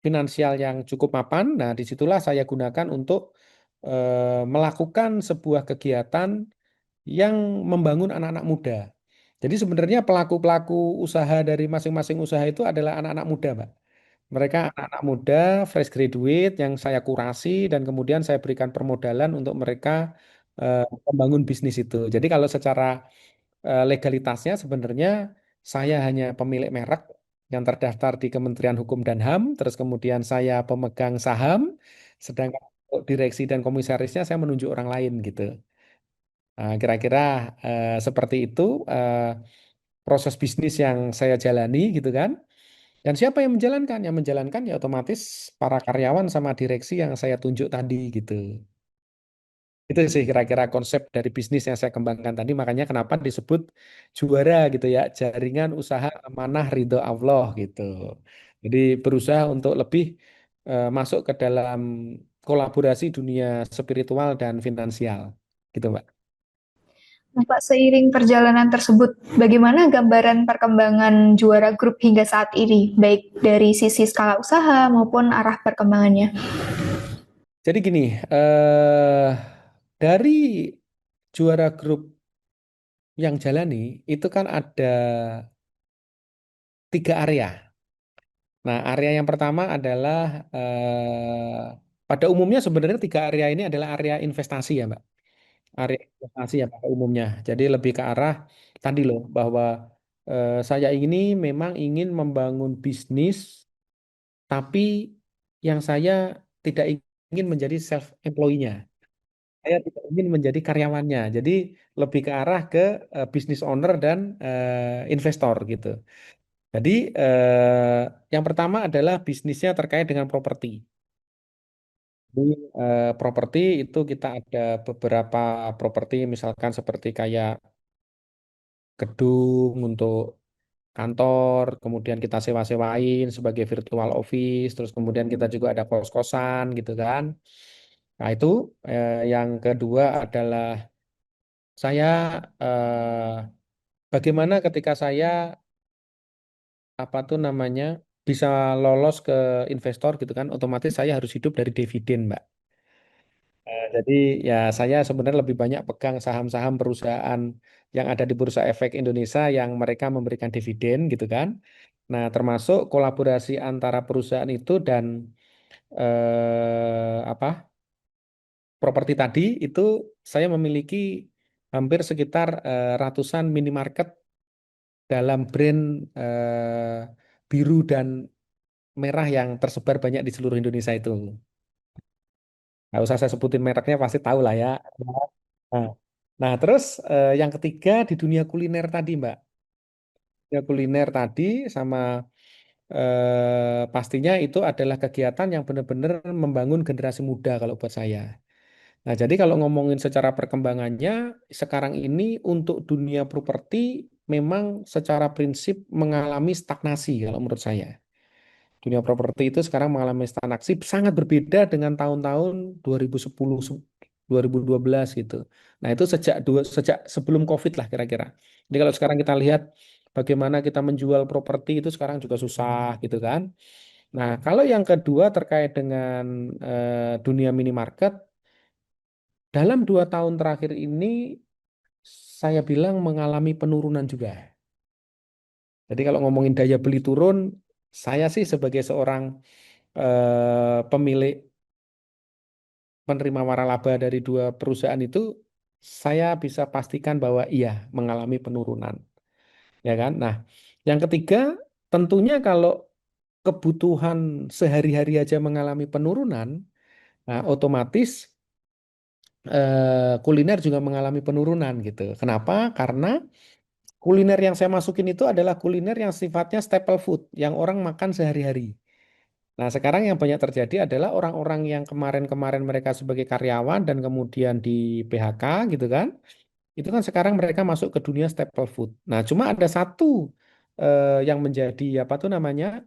finansial yang cukup mapan. Nah, disitulah saya gunakan untuk melakukan sebuah kegiatan yang membangun anak-anak muda. Jadi sebenarnya pelaku-pelaku usaha dari masing-masing usaha itu adalah anak-anak muda, Mbak. Mereka anak-anak muda, fresh graduate yang saya kurasi dan kemudian saya berikan permodalan untuk mereka membangun bisnis itu. Jadi kalau secara legalitasnya sebenarnya saya hanya pemilik merek yang terdaftar di Kementerian Hukum dan HAM, terus kemudian saya pemegang saham, sedangkan untuk direksi dan komisarisnya saya menunjuk orang lain gitu. Nah, kira-kira seperti itu proses bisnis yang saya jalani gitu kan. Dan siapa yang menjalankan? Yang menjalankan ya otomatis para karyawan sama direksi yang saya tunjuk tadi gitu. Itu sih kira-kira konsep dari bisnis yang saya kembangkan tadi. Makanya kenapa disebut juara gitu ya. Jaringan usaha amanah ridho Allah gitu. Jadi berusaha untuk lebih masuk ke dalam kolaborasi dunia spiritual dan finansial. Gitu, Mbak. Nah, Pak, seiring perjalanan tersebut, bagaimana gambaran perkembangan Juara Group hingga saat ini, baik dari sisi skala usaha maupun arah perkembangannya? Jadi gini, dari juara grup yang jalani itu kan ada 3 area. Nah, area yang pertama adalah pada umumnya sebenarnya 3 area ini adalah area investasi ya, Mbak. Area investasi ya pada umumnya. Jadi lebih ke arah tadi loh bahwa saya ini memang ingin membangun bisnis, tapi yang saya tidak ingin menjadi self employee-nya. Saya tidak ingin menjadi karyawannya. Jadi lebih ke arah ke business owner dan investor gitu. Jadi yang pertama adalah bisnisnya terkait dengan properti. Jadi properti itu kita ada beberapa properti misalkan seperti kayak gedung untuk kantor, kemudian kita sewa-sewain sebagai virtual office, terus kemudian kita juga ada kos-kosan gitu kan. Nah itu yang kedua adalah saya bagaimana ketika saya apa tuh namanya bisa lolos ke investor gitu kan, otomatis saya harus hidup dari dividen, Mbak. Jadi ya saya sebenarnya lebih banyak pegang saham-saham perusahaan yang ada di Bursa Efek Indonesia yang mereka memberikan dividen gitu kan. Nah, termasuk kolaborasi antara perusahaan itu dan apa properti tadi itu saya memiliki hampir sekitar ratusan minimarket dalam brand biru dan merah yang tersebar banyak di seluruh Indonesia itu. Nggak usah saya sebutin mereknya pasti tahu lah ya. Nah, nah, terus yang ketiga di dunia kuliner tadi, Mbak. Dunia kuliner tadi sama pastinya itu adalah kegiatan yang benar-benar membangun generasi muda kalau buat saya. Nah, jadi kalau ngomongin secara perkembangannya, sekarang ini untuk dunia properti memang secara prinsip mengalami stagnasi kalau menurut saya. Dunia properti itu sekarang mengalami stagnasi sangat berbeda dengan tahun-tahun 2010, 2012 gitu. Nah, itu sejak sebelum COVID lah kira-kira. Jadi kalau sekarang kita lihat bagaimana kita menjual properti itu sekarang juga susah gitu kan. Nah, kalau yang kedua terkait dengan dunia minimarket, dalam 2 tahun terakhir ini saya bilang mengalami penurunan juga. Jadi kalau ngomongin daya beli turun, saya sih sebagai seorang pemilik penerima waralaba dari 2 perusahaan itu, saya bisa pastikan bahwa iya mengalami penurunan, ya kan? Nah, yang ketiga, tentunya kalau kebutuhan sehari-hari aja mengalami penurunan, nah otomatis kuliner juga mengalami penurunan gitu. Kenapa? Karena kuliner yang saya masukin itu adalah kuliner yang sifatnya staple food, yang orang makan sehari-hari. Nah, sekarang yang banyak terjadi adalah orang-orang yang kemarin-kemarin mereka sebagai karyawan dan kemudian di PHK gitu kan. Itu kan sekarang mereka masuk ke dunia staple food. Nah, cuma ada satu yang menjadi apa tuh namanya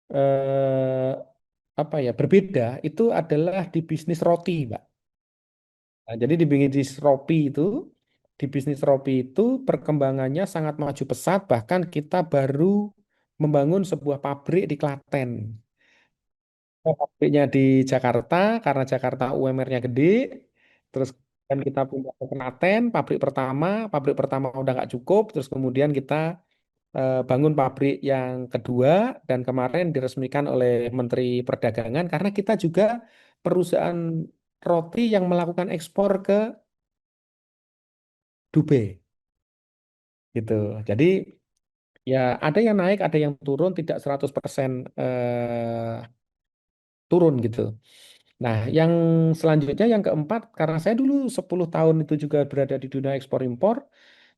eh, apa ya berbeda itu adalah di bisnis roti, Mbak. Nah, jadi di bisnis roti itu perkembangannya sangat maju pesat. Bahkan kita baru membangun sebuah pabrik di Klaten. Pabriknya di Jakarta karena Jakarta UMR-nya gede, terus kan kita pindah ke Klaten, pabrik pertama udah nggak cukup, terus kemudian kita bangun pabrik yang kedua dan kemarin diresmikan oleh Menteri Perdagangan karena kita juga perusahaan roti yang melakukan ekspor ke Dubai gitu. Jadi ya ada yang naik, ada yang turun, tidak 100% turun gitu. Nah, yang selanjutnya yang keempat, karena saya dulu 10 tahun itu juga berada di dunia ekspor impor,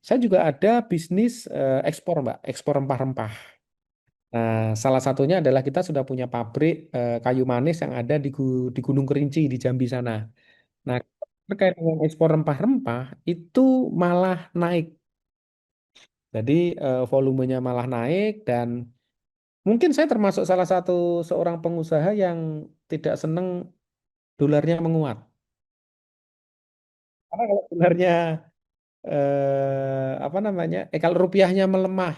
saya juga ada bisnis ekspor, Mbak, ekspor rempah-rempah. Nah, salah satunya adalah kita sudah punya pabrik kayu manis yang ada di Gunung Kerinci di Jambi sana. Nah, terkait dengan ekspor rempah-rempah itu malah naik. Jadi volumenya malah naik dan mungkin saya termasuk salah satu seorang pengusaha yang tidak senang dolarnya menguat. Karena kalau dolarnya apa namanya? Kalau rupiahnya melemah,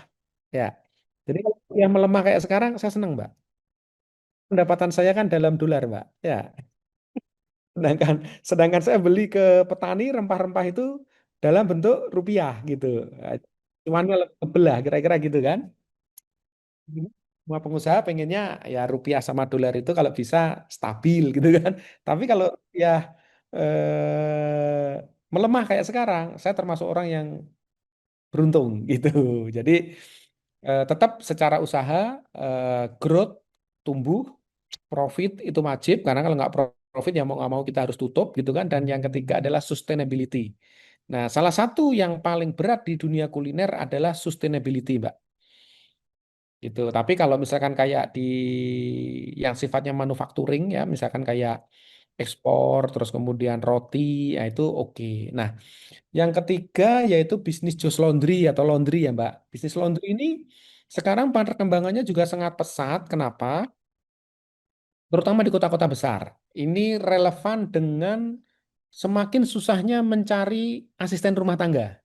ya. Jadi kalau rupiah melemah kayak sekarang, saya senang, Mbak. Pendapatan saya kan dalam dolar, Mbak. Ya. Sedangkan, sedangkan saya beli ke petani rempah-rempah itu dalam bentuk rupiah gitu. Cuannya lebih tebel lah, kira-kira gitu kan. Semua pengusaha pengennya ya rupiah sama dolar itu kalau bisa stabil gitu kan. Tapi kalau ya melemah kayak sekarang, saya termasuk orang yang beruntung gitu. Jadi tetap secara usaha growth tumbuh, profit itu wajib karena kalau nggak profit ya mau nggak mau kita harus tutup gitu kan. Dan yang ketiga adalah sustainability. Nah, salah satu yang paling berat di dunia kuliner adalah sustainability, Mbak. gitu. Tapi kalau misalkan kayak di yang sifatnya manufacturing ya, misalkan kayak ekspor, terus kemudian roti, ya itu oke. Nah, yang ketiga yaitu bisnis jus laundry atau laundry ya Mbak. Bisnis laundry ini sekarang perkembangannya juga sangat pesat. Kenapa? Terutama di kota-kota besar. Ini relevan dengan semakin susahnya mencari asisten rumah tangga.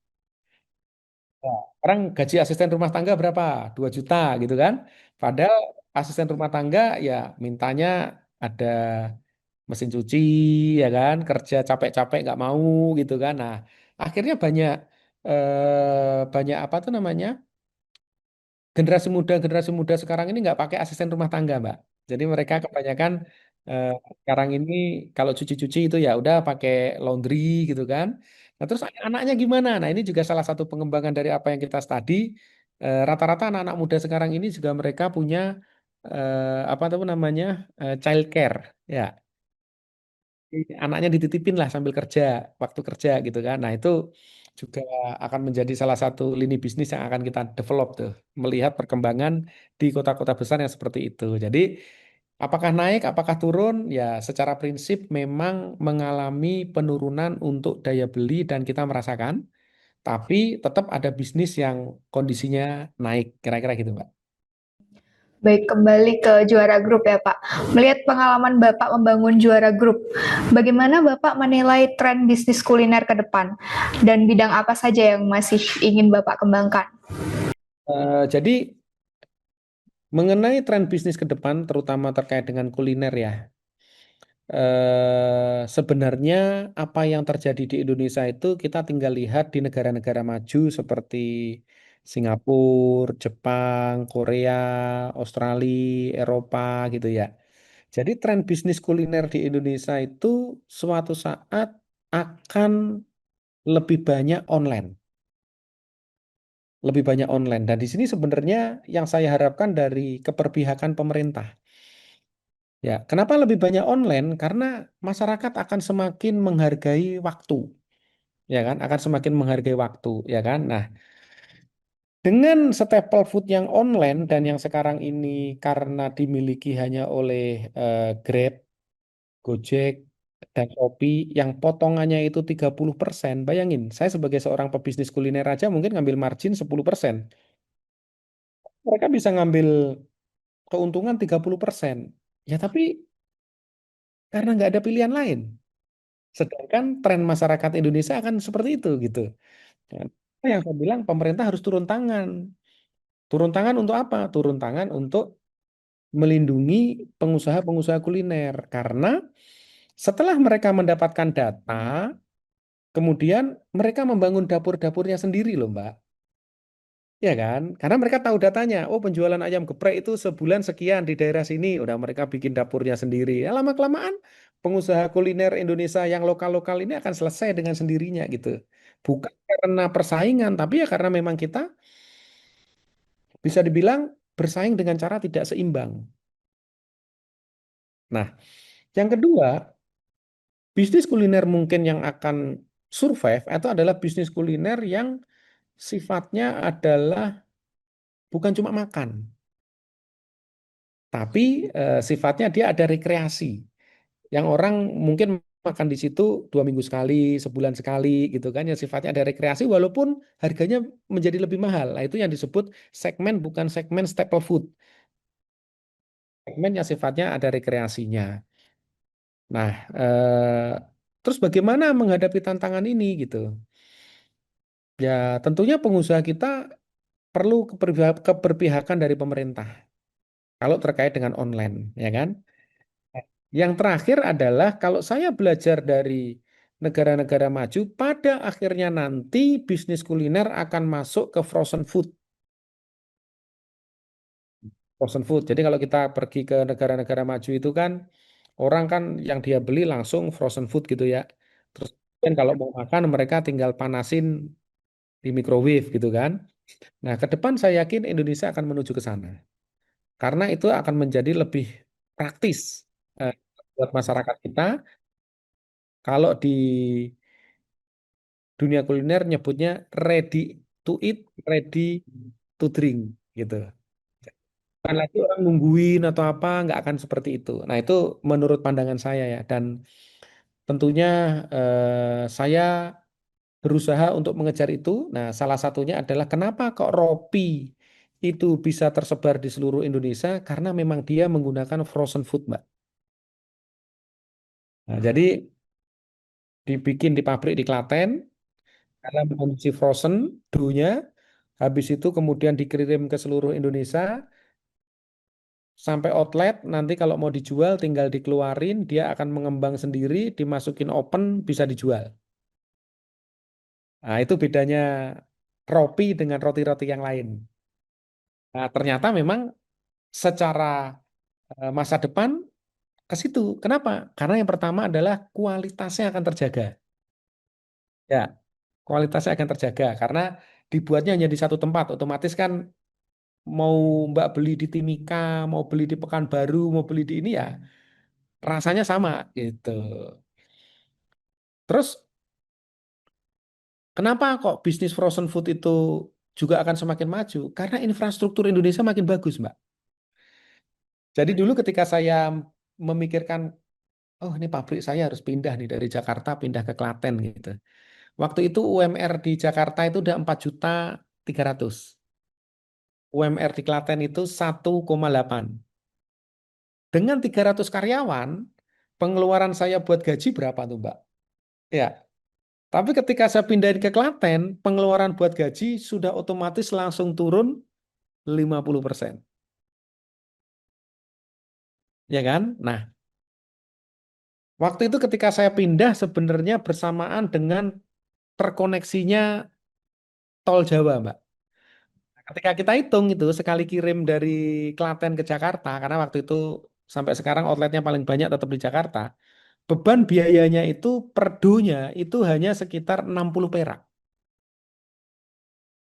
Ya, sekarang gaji asisten rumah tangga berapa? 2 juta gitu kan. Padahal asisten rumah tangga ya mintanya ada mesin cuci ya kan, kerja capek-capek nggak mau gitu kan. Nah, akhirnya banyak apa tuh namanya? Generasi muda sekarang ini nggak pakai asisten rumah tangga, Mbak. Jadi mereka kebanyakan eh, sekarang ini kalau cuci-cuci itu ya udah pakai laundry gitu kan. Nah, terus anaknya gimana? Nah, ini juga salah satu pengembangan dari apa yang kita studi. Rata-rata anak-anak muda sekarang ini juga mereka punya apa tuh namanya child care, ya. Anaknya dititipin lah sambil kerja, waktu kerja gitu kan. Nah, itu juga akan menjadi salah satu lini bisnis yang akan kita develop tuh, melihat perkembangan di kota-kota besar yang seperti itu. Jadi, apakah naik, apakah turun? Ya, secara prinsip memang mengalami penurunan untuk daya beli dan kita merasakan, tapi tetap ada bisnis yang kondisinya naik, kira-kira gitu, Mbak. Baik, kembali ke Juara Grup ya Pak. Melihat pengalaman Bapak membangun Juara Grup, bagaimana Bapak menilai tren bisnis kuliner ke depan? Dan bidang apa saja yang masih ingin Bapak kembangkan? Jadi, mengenai tren bisnis ke depan, terutama terkait dengan kuliner ya, sebenarnya apa yang terjadi di Indonesia itu kita tinggal lihat di negara-negara maju seperti Singapura, Jepang, Korea, Australia, Eropa gitu ya. Jadi tren bisnis kuliner di Indonesia itu suatu saat akan lebih banyak online, lebih banyak online. Dan di sini sebenarnya yang saya harapkan dari keberpihakan pemerintah. Ya, kenapa lebih banyak online? Karena masyarakat akan semakin menghargai waktu, ya kan? Akan semakin menghargai waktu, ya kan? Nah, dengan staple food yang online dan yang sekarang ini karena dimiliki hanya oleh Grab, Gojek, dan Shopee yang potongannya itu 30%. Bayangin, saya sebagai seorang pebisnis kuliner aja mungkin ngambil margin 10%. Mereka bisa ngambil keuntungan 30%. Ya, tapi karena nggak ada pilihan lain. Sedangkan tren masyarakat Indonesia akan seperti itu gitu. Ya, yang saya bilang pemerintah harus turun tangan. Turun tangan untuk apa? Turun tangan untuk melindungi pengusaha-pengusaha kuliner. Karena setelah mereka mendapatkan data, kemudian mereka membangun dapur-dapurnya sendiri loh, Mbak. Ya kan? Karena mereka tahu datanya. Oh, penjualan ayam geprek itu sebulan sekian di daerah sini. Udah mereka bikin dapurnya sendiri. Ya, lama-kelamaan pengusaha kuliner Indonesia yang lokal-lokal ini akan selesai dengan sendirinya gitu. Bukan karena persaingan, tapi ya karena memang kita bisa dibilang bersaing dengan cara tidak seimbang. Nah, yang kedua, bisnis kuliner mungkin yang akan survive itu adalah bisnis kuliner yang sifatnya adalah bukan cuma makan, tapi sifatnya dia ada rekreasi. Yang orang mungkin makan di situ 2 minggu sekali, sebulan sekali gitu kan, yang sifatnya ada rekreasi walaupun harganya menjadi lebih mahal. Nah, itu yang disebut segmen bukan segmen staple food, segmen yang sifatnya ada rekreasinya. Nah, terus bagaimana menghadapi tantangan ini gitu? Ya, tentunya pengusaha kita perlu keberpihakan dari pemerintah kalau terkait dengan online, ya kan? Yang terakhir adalah kalau saya belajar dari negara-negara maju, pada akhirnya nanti bisnis kuliner akan masuk ke frozen food. Frozen food. Jadi kalau kita pergi ke negara-negara maju itu kan orang kan yang dia beli langsung frozen food gitu ya. Terus kan kalau mau makan mereka tinggal panasin di microwave gitu kan. Nah, ke depan saya yakin Indonesia akan menuju ke sana. Karena itu akan menjadi lebih praktis eh, buat masyarakat kita. Kalau di dunia kuliner nyebutnya ready to eat, ready to drink gitu. Bukan lagi orang nungguin atau apa, nggak akan seperti itu. Nah, itu menurut pandangan saya ya. Dan tentunya saya berusaha untuk mengejar itu. Nah, salah satunya adalah kenapa kok Ropi itu bisa tersebar di seluruh Indonesia karena memang dia menggunakan frozen food, Mbak. Nah, jadi dibikin di pabrik di Klaten dalam kondisi frozen do-nya, habis itu kemudian dikirim ke seluruh Indonesia sampai outlet. Nanti kalau mau dijual tinggal dikeluarin, dia akan mengembang sendiri, dimasukin oven, bisa dijual. Nah, itu bedanya Ropi dengan roti-roti yang lain. Nah, ternyata memang secara masa depan ke situ. Kenapa? Karena yang pertama adalah kualitasnya akan terjaga. Ya, kualitasnya akan terjaga karena dibuatnya hanya di satu tempat. Otomatis kan mau Mbak beli di Timika, mau beli di Pekanbaru, mau beli di ini ya rasanya sama gitu. Terus kenapa kok bisnis frozen food itu juga akan semakin maju? Karena infrastruktur Indonesia makin bagus, Mbak. Jadi dulu ketika saya memikirkan, oh ini pabrik saya harus pindah nih dari Jakarta pindah ke Klaten gitu. Waktu itu UMR di Jakarta itu udah 4.300.000. UMR di Klaten itu 1,8. Dengan 300 karyawan, pengeluaran saya buat gaji berapa tuh, Mbak? Ya, tapi ketika saya pindahin ke Klaten, pengeluaran buat gaji sudah otomatis langsung turun 50%. Ya kan? Nah, waktu itu ketika saya pindah sebenarnya bersamaan dengan terkoneksinya tol Jawa, Mbak. Ketika kita hitung itu sekali kirim dari Klaten ke Jakarta, karena waktu itu sampai sekarang outletnya paling banyak tetap di Jakarta, beban biayanya itu per donya itu hanya sekitar 60 perak.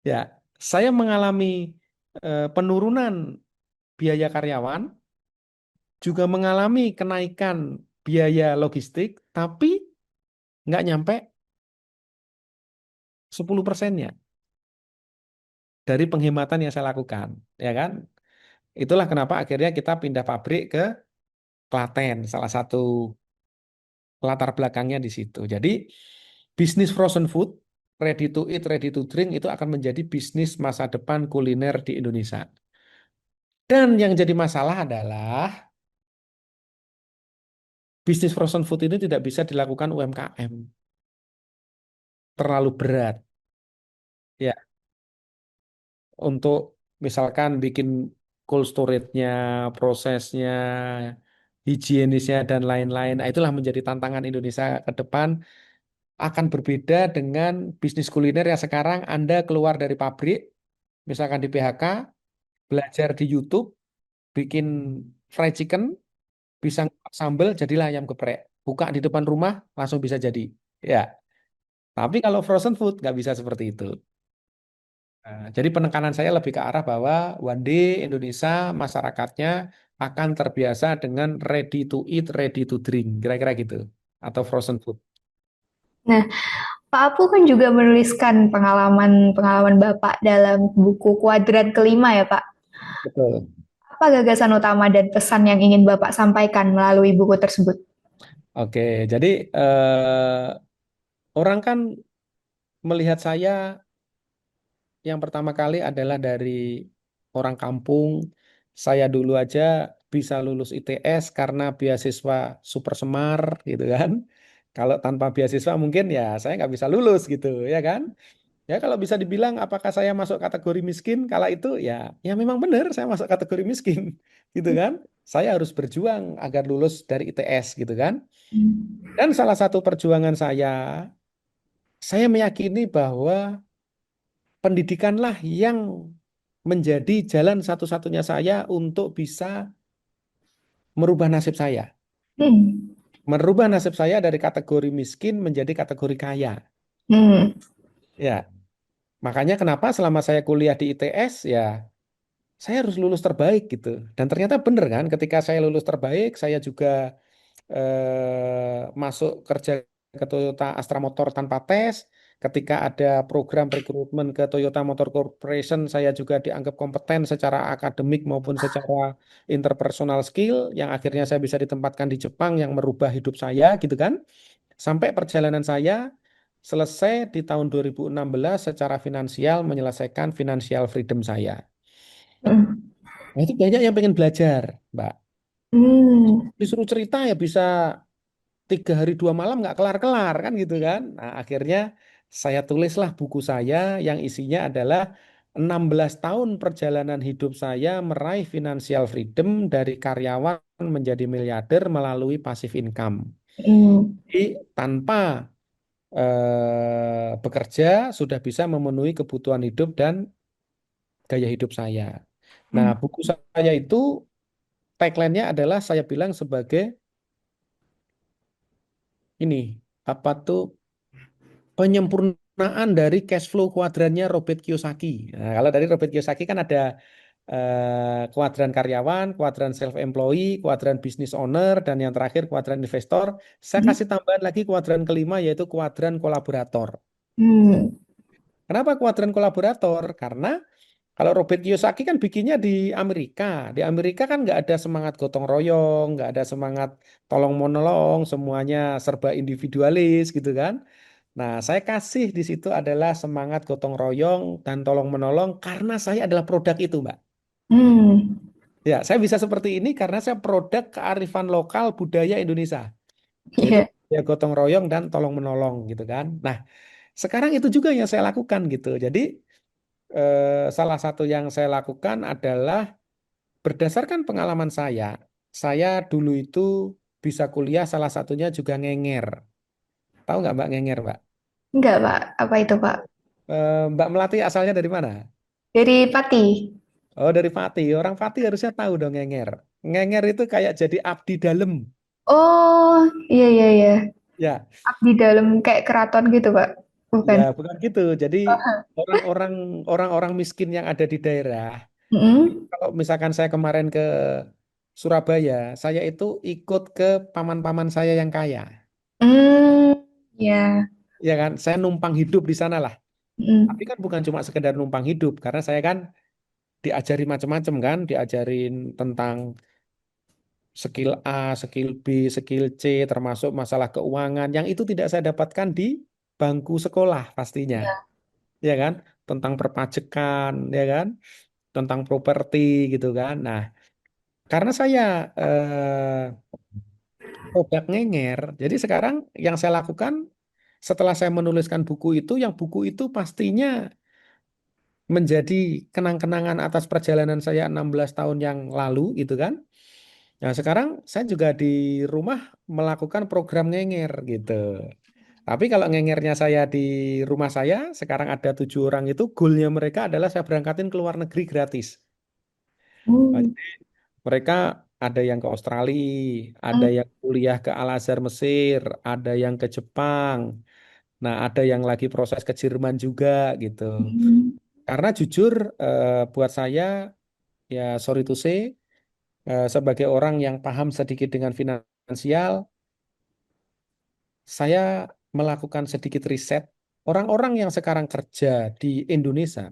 Ya, saya mengalami penurunan biaya karyawan, juga mengalami kenaikan biaya logistik, tapi nggak nyampe 10%-nya dari penghematan yang saya lakukan, ya kan? Itulah kenapa akhirnya kita pindah pabrik ke Klaten, salah satu latar belakangnya di situ. Jadi bisnis frozen food, ready to eat, ready to drink itu akan menjadi bisnis masa depan kuliner di Indonesia. Dan yang jadi masalah adalah bisnis frozen food ini tidak bisa dilakukan UMKM, terlalu berat. Ya, untuk misalkan bikin cold storage-nya, prosesnya, higienisnya dan lain-lain. Nah, itulah menjadi tantangan Indonesia ke depan akan berbeda dengan bisnis kuliner yang sekarang Anda keluar dari pabrik, misalkan di PHK, belajar di YouTube, bikin fried chicken, bisa sambal, jadilah ayam geprek. Buka di depan rumah, langsung bisa jadi. Ya, tapi kalau frozen food nggak bisa seperti itu. Nah, jadi penekanan saya lebih ke arah bahwa one day Indonesia masyarakatnya akan terbiasa dengan ready to eat, ready to drink, kira-kira gitu, atau frozen food. Nah, Pak Apu kan juga menuliskan pengalaman-pengalaman Bapak dalam buku Kuadran Kelima ya, Pak. Betul. Apa gagasan utama dan pesan yang ingin Bapak sampaikan melalui buku tersebut? Oke, jadi orang kan melihat saya yang pertama kali adalah dari orang kampung. Saya dulu aja bisa lulus ITS karena beasiswa Super Semar, gitu kan. Kalau tanpa beasiswa mungkin ya saya nggak bisa lulus gitu, ya kan. Ya kalau bisa dibilang apakah saya masuk kategori miskin, kala itu ya ya memang benar saya masuk kategori miskin, gitu kan. Saya harus berjuang agar lulus dari ITS, gitu kan. Dan salah satu perjuangan saya meyakini bahwa pendidikanlah yang menjadi jalan satu-satunya saya untuk bisa merubah nasib saya. Hmm. Merubah nasib saya dari kategori miskin menjadi kategori kaya. Hmm. Ya, makanya kenapa selama saya kuliah di ITS ya saya harus lulus terbaik gitu. Dan ternyata benar kan ketika saya lulus terbaik saya juga masuk kerja ke Toyota Astra Motor tanpa tes. Ketika ada program rekrutmen ke Toyota Motor Corporation, saya juga dianggap kompeten secara akademik maupun secara interpersonal skill, yang akhirnya saya bisa ditempatkan di Jepang yang merubah hidup saya, gitu kan. Sampai perjalanan saya selesai di tahun 2016 secara finansial menyelesaikan financial freedom saya. Mm. Nah, itu banyak yang pengen belajar, Mbak. Hmm. Disuruh cerita ya bisa 3 hari 2 malam nggak kelar-kelar kan gitu kan. Nah, akhirnya saya tulislah buku saya yang isinya adalah 16 tahun perjalanan hidup saya meraih financial freedom dari karyawan menjadi miliarder melalui passive income. Hmm. Jadi tanpa bekerja sudah bisa memenuhi kebutuhan hidup dan gaya hidup saya. Nah, Hmm. buku saya itu tagline-nya adalah saya bilang sebagai ini apa tuh penyempurnaan dari cash flow kuadrannya Robert Kiyosaki. Nah, kalau dari Robert Kiyosaki kan ada kuadran karyawan, kuadran self-employee, kuadran business owner, dan yang terakhir kuadran investor. Saya kasih tambahan lagi kuadran kelima yaitu kuadran kolaborator. Hmm. Kenapa kuadran kolaborator? Karena kalau Robert Kiyosaki kan bikinnya di Amerika. Di Amerika kan nggak ada semangat gotong royong, nggak ada semangat tolong menolong, semuanya serba individualis gitu kan. Nah, saya kasih di situ adalah semangat gotong royong dan tolong menolong karena saya adalah produk itu, Mbak. Hmm. Ya, saya bisa seperti ini karena saya produk kearifan lokal budaya Indonesia, yaitu Iya. ya gotong royong dan tolong menolong gitu kan. Nah, sekarang itu juga yang saya lakukan gitu. Jadi salah satu yang saya lakukan adalah berdasarkan pengalaman saya dulu itu bisa kuliah salah satunya juga ngenger. Tahu nggak Mbak ngenger, Mbak? Enggak, Pak. Apa itu, Pak? Mbak Melati asalnya dari mana? Dari Pati. Oh, dari Pati. Orang Pati harusnya tahu dong ngenger. Ngenger itu kayak jadi abdi dalam. Oh, iya, iya, iya. Ya, Abdi dalam kayak keraton gitu, Pak. ya Bukan. bukan gitu. Jadi orang-orang orang-orang miskin yang ada di daerah, Mm-mm. kalau misalkan saya kemarin ke Surabaya, saya itu ikut ke paman-paman saya yang kaya. Hmm, ya. Ya kan, saya numpang hidup di sana lah. Tapi Mm. kan bukan cuma sekedar numpang hidup, karena saya kan diajari macam-macam kan, diajarin tentang skill A, skill B, skill C, termasuk masalah keuangan yang itu tidak saya dapatkan di bangku sekolah pastinya, Ya. ya kan? Tentang perpajakan, ya kan? Tentang properti gitu kan. Nah, karena saya produk ngenger, jadi sekarang yang saya lakukan setelah saya menuliskan buku itu, yang buku itu pastinya menjadi kenang-kenangan atas perjalanan saya 16 tahun yang lalu gitu kan. Nah, sekarang saya juga di rumah melakukan program ngenger gitu. Tapi kalau ngengernya saya di rumah saya, sekarang ada 7 orang itu, goalnya mereka adalah saya berangkatin ke luar negeri gratis. Nah, Hmm. jadi mereka ada yang ke Australia, ada Hmm. yang kuliah ke Al-Azhar Mesir, ada yang ke Jepang, nah ada yang lagi proses ke Jerman juga gitu. Hmm. Karena jujur buat saya, ya sorry to say, sebagai orang yang paham sedikit dengan finansial, saya melakukan sedikit riset. Orang-orang yang sekarang kerja di Indonesia,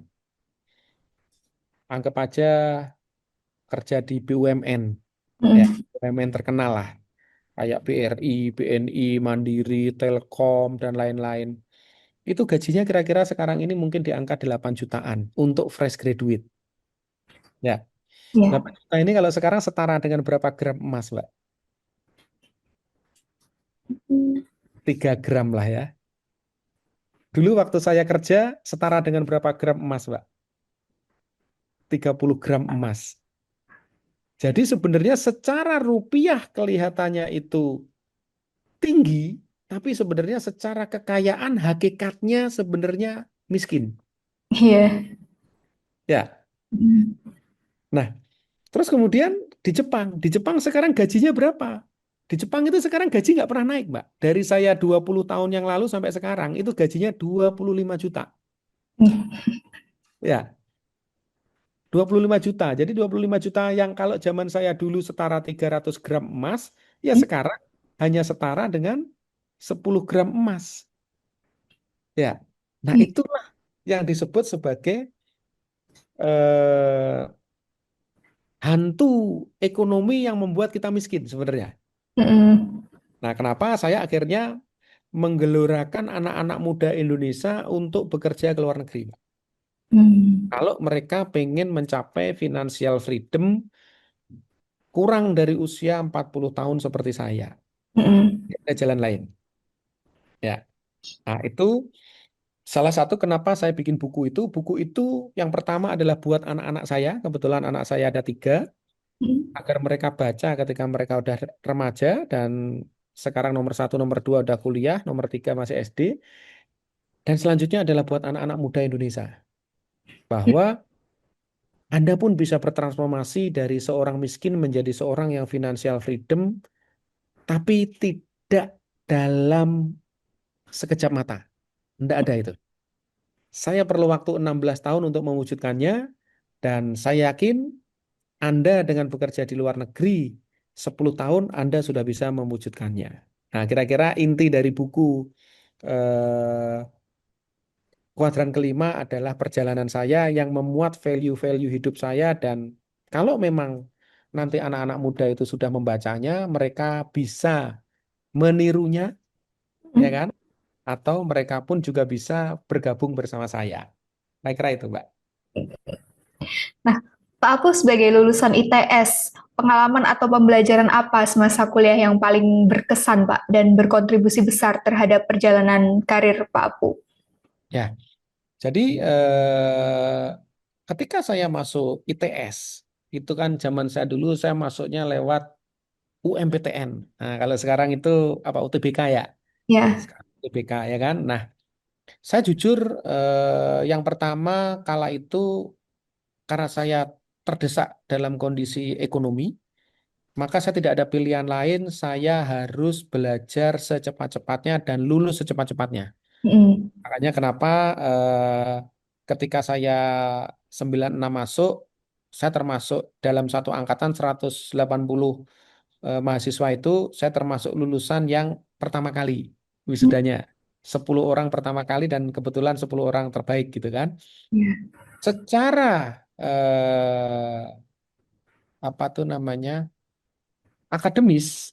anggap aja kerja di BUMN, ya, Hmm. BUMN terkenal lah, kayak BRI, BNI, Mandiri, Telkom, dan lain-lain. Itu gajinya kira-kira sekarang ini mungkin di angka 8 jutaan untuk fresh graduate. Ya, Ya. 8 juta ini kalau sekarang setara dengan berapa gram emas, Mbak? Hmm. 3 gram lah ya. Dulu waktu saya kerja setara dengan berapa gram emas, Mbak? 30 gram emas. Jadi sebenarnya secara rupiah kelihatannya itu tinggi, tapi sebenarnya secara kekayaan hakikatnya sebenarnya miskin. Iya. Ya. Hmm. Nah, terus kemudian di Jepang sekarang gajinya berapa? Di Jepang itu sekarang gaji nggak pernah naik, Mbak. Dari saya 20 tahun yang lalu sampai sekarang itu gajinya 25 juta. Ya, 25 juta. Jadi 25 juta yang kalau zaman saya dulu setara 300 gram emas, ya sekarang hanya setara dengan 10 gram emas. Ya. Nah, Iya. itulah yang disebut sebagai eh, hantu ekonomi yang membuat kita miskin sebenarnya. Mm-mm. Nah, kenapa saya akhirnya menggelorakan anak-anak muda Indonesia untuk bekerja ke luar negeri, Pak. Mm. Kalau mereka pengen mencapai financial freedom kurang dari usia 40 tahun seperti saya, Mm-mm. ada jalan lain. Ya, nah itu salah satu kenapa saya bikin buku itu. Buku itu yang pertama adalah buat anak-anak saya. Kebetulan anak saya ada 3, Mm. agar mereka baca ketika mereka udah remaja dan sekarang nomor 1, nomor 2 udah kuliah, nomor 3 masih SD. Dan selanjutnya adalah buat anak-anak muda Indonesia bahwa Anda pun bisa bertransformasi dari seorang miskin menjadi seorang yang financial freedom, tapi tidak dalam sekejap mata. Tidak ada itu. Saya perlu waktu 16 tahun untuk mewujudkannya, dan saya yakin Anda dengan bekerja di luar negeri 10 tahun Anda sudah bisa mewujudkannya. Nah, kira-kira inti dari buku eh, kuadran kelima adalah perjalanan saya yang memuat value-value hidup saya, dan kalau memang nanti anak-anak muda itu sudah membacanya, mereka bisa menirunya, ya Mm. kan? Atau mereka pun juga bisa bergabung bersama saya. Saya kira itu, Mbak. Nah, Pak Apu sebagai lulusan ITS, pengalaman atau pembelajaran apa semasa kuliah yang paling berkesan, Pak, dan berkontribusi besar terhadap perjalanan karir Pak Apu? Ya, jadi ketika saya masuk ITS, itu kan zaman saya dulu saya masuknya lewat UMPTN. Nah, kalau sekarang itu apa UTBK ya? Ya. Sekarang UTBK ya kan? Nah, saya jujur yang pertama kala itu karena saya terdesak dalam kondisi ekonomi, maka saya tidak ada pilihan lain, saya harus belajar secepat-cepatnya dan lulus secepat-cepatnya. Mm. Makanya kenapa ketika saya 96 masuk, saya termasuk dalam satu angkatan 180 mahasiswa itu, saya termasuk lulusan yang pertama kali wisudanya. 10 orang pertama kali dan kebetulan 10 orang terbaik gitu kan. Ya. Secara apa tuh namanya? Akademis,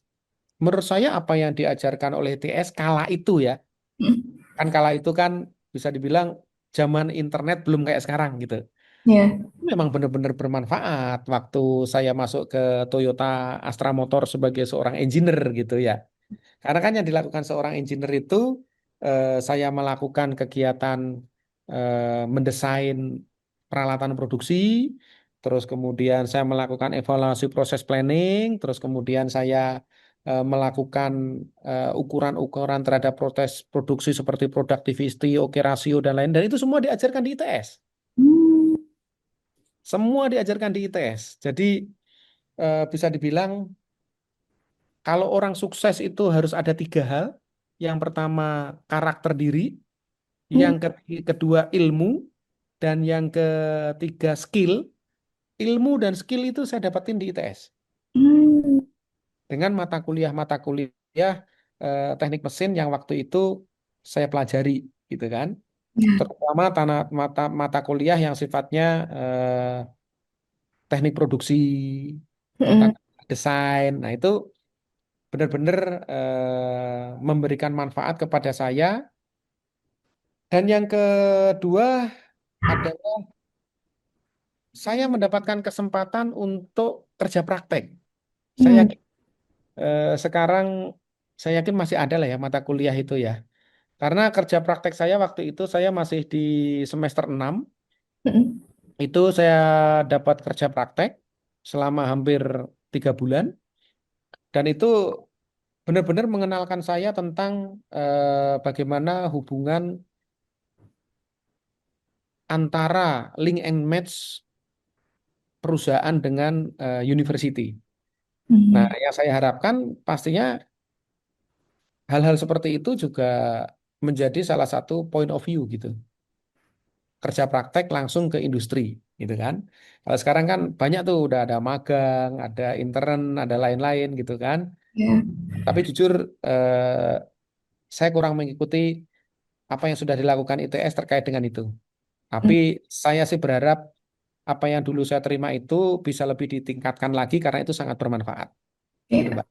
menurut saya apa yang diajarkan oleh TS kala itu ya, Mm. kan kala itu kan bisa dibilang zaman internet belum kayak sekarang gitu. Ya. Memang benar-benar bermanfaat waktu saya masuk ke Toyota Astra Motor sebagai seorang engineer gitu ya. Karena kan yang dilakukan seorang engineer itu saya melakukan kegiatan mendesain peralatan produksi, terus kemudian saya melakukan evaluasi proses planning, terus kemudian saya melakukan ukuran-ukuran terhadap proses produksi seperti productivity, oke rasio dan lain, dan itu semua diajarkan di ITS. Mm. Semua diajarkan di ITS. Jadi bisa dibilang kalau orang sukses itu harus ada 3 hal. Yang pertama karakter diri, Mm. yang kedua ilmu, dan yang ketiga skill. Ilmu dan skill itu saya dapatin di ITS Mm. dengan mata kuliah teknik mesin yang waktu itu saya pelajari gitu kan. Ya. Terutama mata kuliah yang sifatnya teknik produksi, tentang Mm. desain. Nah, itu benar-benar memberikan manfaat kepada saya. Dan yang kedua adalah saya mendapatkan kesempatan untuk kerja praktek. Saya Mm. yakin sekarang saya yakin masih ada lah ya mata kuliah itu ya. Karena kerja praktek saya waktu itu saya masih di semester 6, Mm. itu saya dapat kerja praktek selama hampir 3 bulan, dan itu benar-benar mengenalkan saya tentang bagaimana hubungan antara link and match perusahaan dengan university. Nah, Mm. yang saya harapkan pastinya hal-hal seperti itu juga menjadi salah satu point of view gitu. Kerja praktek langsung ke industri gitu kan. Kalau sekarang kan banyak tuh udah ada magang, ada intern, ada lain-lain gitu kan. Ya. Tapi jujur saya kurang mengikuti apa yang sudah dilakukan ITS terkait dengan itu. Tapi saya sih berharap apa yang dulu saya terima itu bisa lebih ditingkatkan lagi karena itu sangat bermanfaat. Gitu, Iya. Mbak.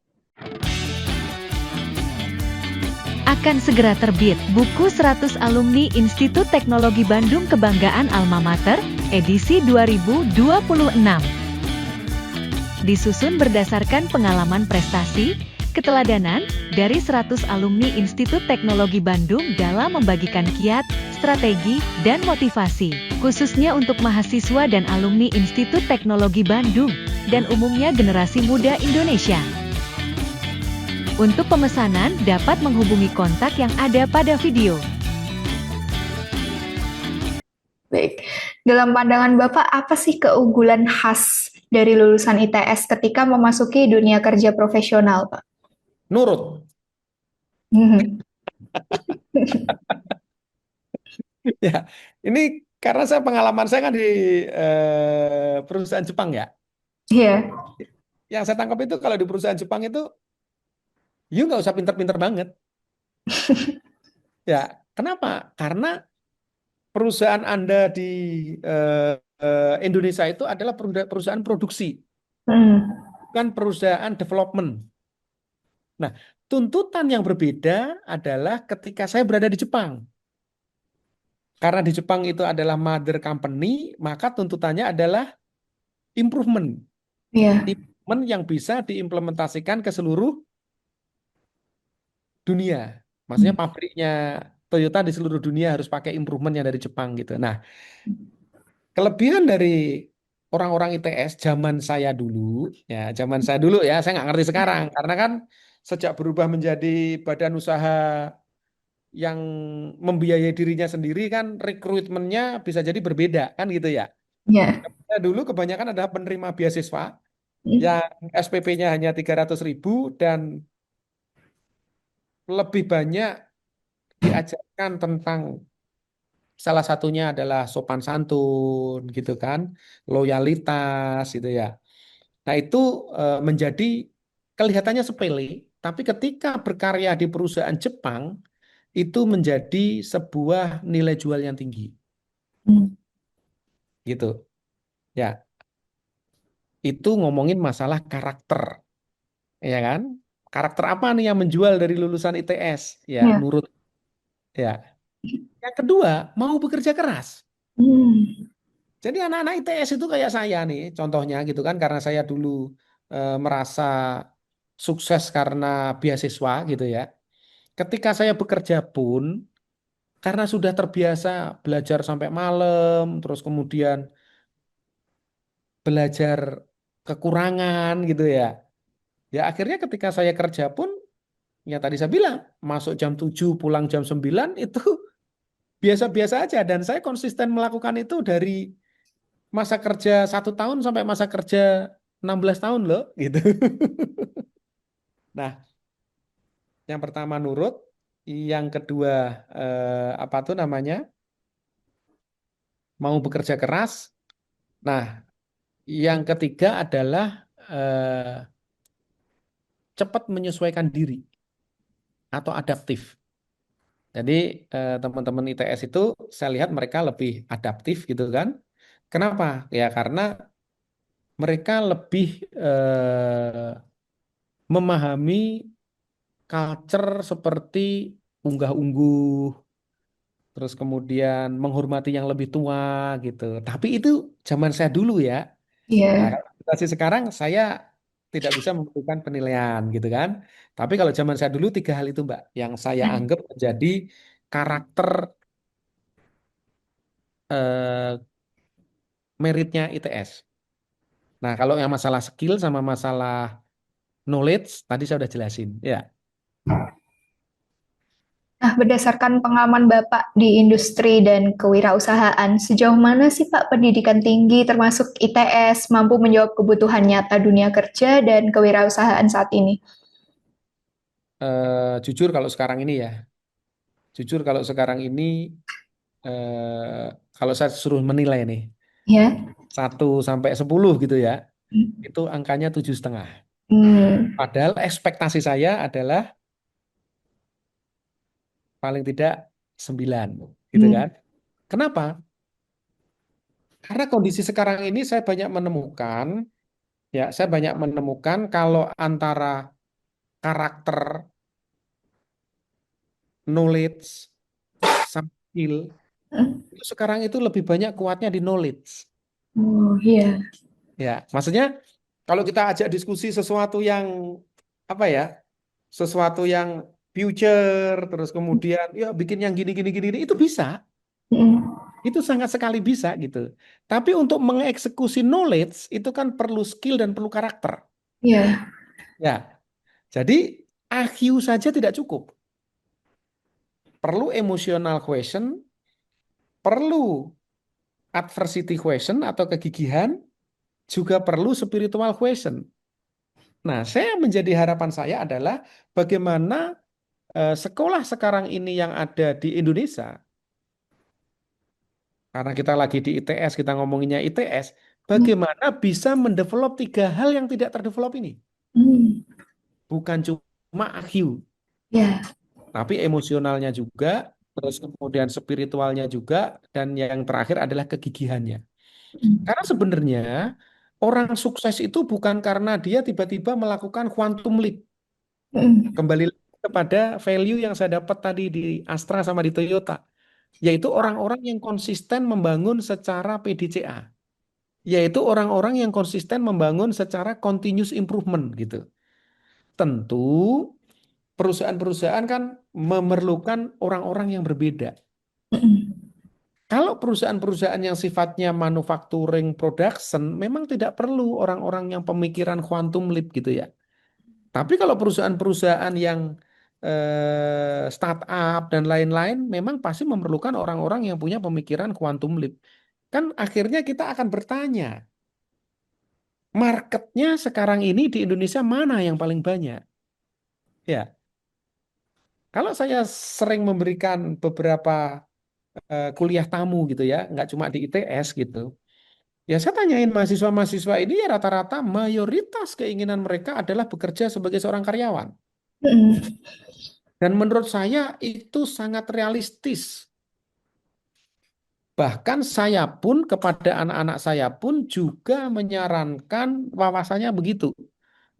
Akan segera terbit buku 100 Alumni Institut Teknologi Bandung Kebanggaan Alma Mater, edisi 2026. Disusun berdasarkan pengalaman prestasi, keteladanan dari 100 alumni Institut Teknologi Bandung dalam membagikan kiat, strategi, dan motivasi, khususnya untuk mahasiswa dan alumni Institut Teknologi Bandung, dan umumnya generasi muda Indonesia. Untuk pemesanan dapat menghubungi kontak yang ada pada video. Baik. Dalam pandangan Bapak, apa sih keunggulan khas dari lulusan ITS ketika memasuki dunia kerja profesional, Pak? Nurut. Mhm. Ya, ini karena pengalaman saya kan di perusahaan Jepang ya. Iya. Yang saya tangkap itu kalau di perusahaan Jepang itu, you nggak usah pinter-pinter banget. Ya, kenapa? Karena perusahaan Anda di Indonesia itu adalah perusahaan produksi, Hmm. bukan perusahaan development. Nah, tuntutan yang berbeda adalah ketika saya berada di Jepang. Karena di Jepang itu adalah mother company, maka tuntutannya adalah improvement. Iya. Improvement yang bisa diimplementasikan ke seluruh dunia. Maksudnya pabriknya Toyota di seluruh dunia harus pakai improvement yang dari Jepang gitu. Nah, kelebihan dari orang-orang ITS zaman saya dulu ya, saya nggak ngerti sekarang. Karena kan sejak berubah menjadi badan usaha yang membiayai dirinya sendiri kan rekrutmennya bisa jadi berbeda kan gitu ya. Iya. Saya dulu kebanyakan adalah penerima beasiswa yang SPP-nya hanya 300.000 dan lebih banyak diajarkan tentang salah satunya adalah sopan santun gitu kan, loyalitas gitu ya. Nah, itu menjadi kelihatannya sepele, tapi ketika berkarya di perusahaan Jepang itu menjadi sebuah nilai jual yang tinggi Hmm. gitu. Ya, itu ngomongin masalah karakter, ya kan? Karakter apa nih yang menjual dari lulusan ITS? Ya, Iya. nurut ya. Yang kedua, mau bekerja keras. Hmm. Jadi anak-anak ITS itu kayak saya nih, contohnya gitu kan, karena saya dulu merasa sukses karena beasiswa gitu ya. Ketika saya bekerja pun, karena sudah terbiasa belajar sampai malam, terus kemudian belajar kekurangan gitu ya. Ya akhirnya ketika saya kerja pun, ya tadi saya bilang, masuk jam 7 pulang jam 9 itu biasa-biasa aja. Dan saya konsisten melakukan itu dari masa kerja 1 tahun sampai masa kerja 16 tahun loh gitu. Nah, yang pertama nurut, yang kedua apa tuh namanya? Mau bekerja keras. Nah, yang ketiga adalah cepat menyesuaikan diri atau adaptif. Jadi teman-teman ITS itu saya lihat mereka lebih adaptif gitu kan. Kenapa? Ya karena mereka lebih memahami culture seperti unggah-ungguh, terus kemudian menghormati yang lebih tua gitu. Tapi itu zaman saya dulu ya. Nah, Iya. kalau situasi sekarang saya tidak bisa memberikan penilaian gitu kan. Tapi kalau zaman saya dulu 3 hal itu Mbak yang saya anggap menjadi karakter eh, meritnya ITS. Nah, kalau yang masalah skill sama masalah knowledge tadi saya udah jelasin. Ya, Nah, berdasarkan pengalaman Bapak di industri dan kewirausahaan, sejauh mana sih Pak pendidikan tinggi termasuk ITS mampu menjawab kebutuhan nyata dunia kerja dan kewirausahaan saat ini? jujur kalau sekarang ini ya, jujur kalau sekarang ini kalau saya suruh menilai nih Ya. 1 sampai 10 gitu ya, itu angkanya 7,5. Hmm. Padahal ekspektasi saya adalah paling tidak 9, gitu Hmm. kan? Kenapa? Karena kondisi sekarang ini saya banyak menemukan kalau antara karakter, knowledge, sama skill, itu sekarang itu lebih banyak kuatnya di knowledge. Oh iya. Ya, maksudnya kalau kita ajak diskusi sesuatu yang apa ya, sesuatu yang future, terus kemudian ya bikin yang gini gini gini, gini, itu bisa, Hmm. itu sangat sekali bisa gitu. Tapi untuk mengeksekusi knowledge itu kan perlu skill dan perlu karakter. Iya. Ya, jadi IQ saja tidak cukup. Perlu emotional question, perlu adversity question atau kegigihan, juga perlu spiritual question. Nah, menjadi harapan saya adalah bagaimana sekolah sekarang ini yang ada di Indonesia, karena kita lagi di ITS, kita ngomonginnya ITS, Hmm. bagaimana bisa mendevelop 3 hal yang tidak terdevelop ini. Hmm. Bukan cuma IQ, Iya. tapi emosionalnya juga, terus kemudian spiritualnya juga, dan yang terakhir adalah kegigihannya. Hmm. Karena sebenarnya orang sukses itu bukan karena dia tiba-tiba melakukan quantum leap. Hmm. Kembali lagi kepada value yang saya dapat tadi di Astra sama di Toyota, yaitu orang-orang yang konsisten membangun secara PDCA, yaitu orang-orang yang konsisten membangun secara continuous improvement gitu. Tentu perusahaan-perusahaan kan memerlukan orang-orang yang berbeda. Hmm. Kalau perusahaan-perusahaan yang sifatnya manufacturing production memang tidak perlu orang-orang yang pemikiran quantum leap gitu ya. Tapi kalau perusahaan-perusahaan yang startup dan lain-lain memang pasti memerlukan orang-orang yang punya pemikiran quantum leap. Kan akhirnya kita akan bertanya, marketnya sekarang ini di Indonesia mana yang paling banyak? Ya, kalau saya sering memberikan beberapa kuliah tamu gitu ya, nggak cuma di ITS gitu. Ya saya tanyain mahasiswa-mahasiswa ini ya rata-rata mayoritas keinginan mereka adalah bekerja sebagai seorang karyawan. Hmm. Dan menurut saya itu sangat realistis. Bahkan saya pun kepada anak-anak saya pun juga menyarankan wawasannya begitu.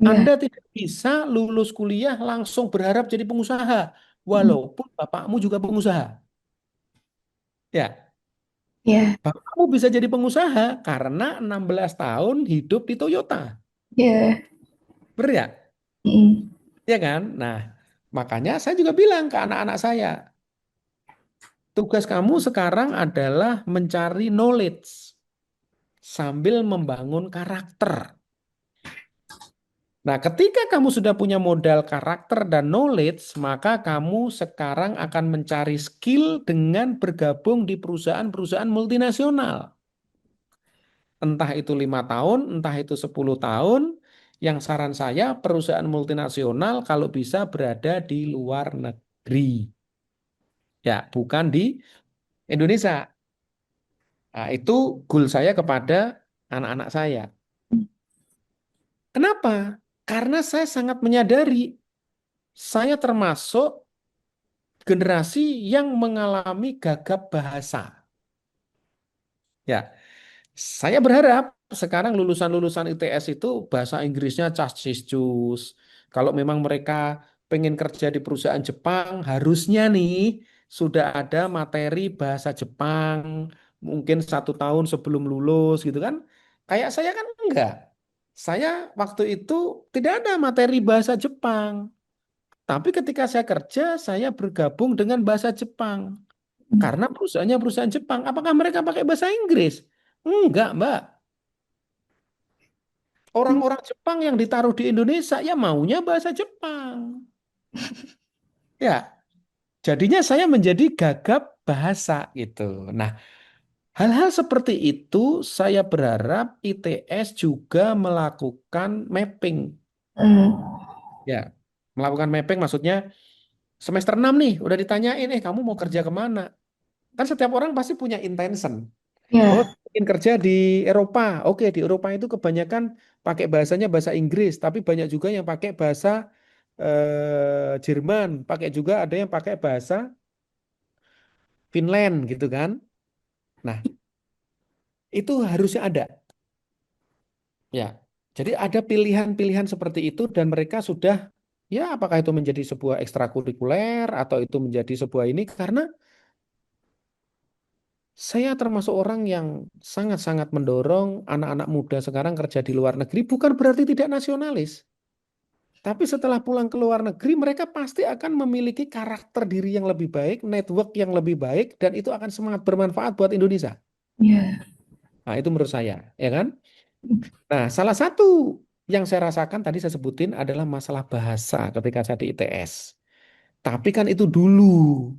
Iya. Anda tidak bisa lulus kuliah langsung berharap jadi pengusaha, Hmm. walaupun bapakmu juga pengusaha. Ya, Iya. bapakmu bisa jadi pengusaha karena 16 tahun hidup di Toyota. Iya. Benar ya? Hmm. Ya kan? Nah, makanya saya juga bilang ke anak-anak saya, tugas kamu sekarang adalah mencari knowledge sambil membangun karakter. Nah, ketika kamu sudah punya modal karakter dan knowledge, maka kamu sekarang akan mencari skill dengan bergabung di perusahaan-perusahaan multinasional. Entah itu 5 tahun, entah itu 10 tahun. Yang saran saya, perusahaan multinasional kalau bisa berada di luar negeri. Ya, bukan di Indonesia. Nah, itu goal saya kepada anak-anak saya. Kenapa? Karena saya sangat menyadari saya termasuk generasi yang mengalami gagap bahasa. Ya, saya berharap sekarang lulusan-lulusan ITS itu bahasa Inggrisnya cas-cis-cus. Kalau memang mereka pengen kerja di perusahaan Jepang, harusnya nih sudah ada materi bahasa Jepang, mungkin 1 tahun sebelum lulus gitu kan. Kayak saya kan enggak. Saya waktu itu tidak ada materi bahasa Jepang. Tapi ketika saya kerja, saya bergabung dengan bahasa Jepang. Karena perusahaannya perusahaan Jepang. Apakah mereka pakai bahasa Inggris? Enggak, Mbak. Orang-orang Jepang yang ditaruh di Indonesia ya maunya bahasa Jepang. Ya, jadinya saya menjadi gagap bahasa gitu. Nah, hal-hal seperti itu saya berharap ITS juga melakukan mapping. Hmm. Ya, melakukan mapping maksudnya semester 6 nih udah ditanyain, kamu mau kerja kemana? Kan setiap orang pasti punya intention. Oh, Iya. ingin kerja di Eropa. Oke, di Eropa itu kebanyakan pakai bahasanya bahasa Inggris, tapi banyak juga yang pakai bahasa Jerman, pakai juga ada yang pakai bahasa Finland gitu kan. Nah, itu harusnya ada. Ya, jadi ada pilihan-pilihan seperti itu dan mereka sudah ya apakah itu menjadi sebuah ekstrakurikuler atau itu menjadi sebuah ini karena saya termasuk orang yang sangat-sangat mendorong anak-anak muda sekarang kerja di luar negeri bukan berarti tidak nasionalis. Tapi setelah pulang ke luar negeri mereka pasti akan memiliki karakter diri yang lebih baik, network yang lebih baik dan itu akan sangat bermanfaat buat Indonesia. Ya. Nah, itu menurut saya, ya kan? Nah, salah satu yang saya rasakan tadi saya sebutin adalah masalah bahasa ketika saya di ITS. Tapi kan itu dulu.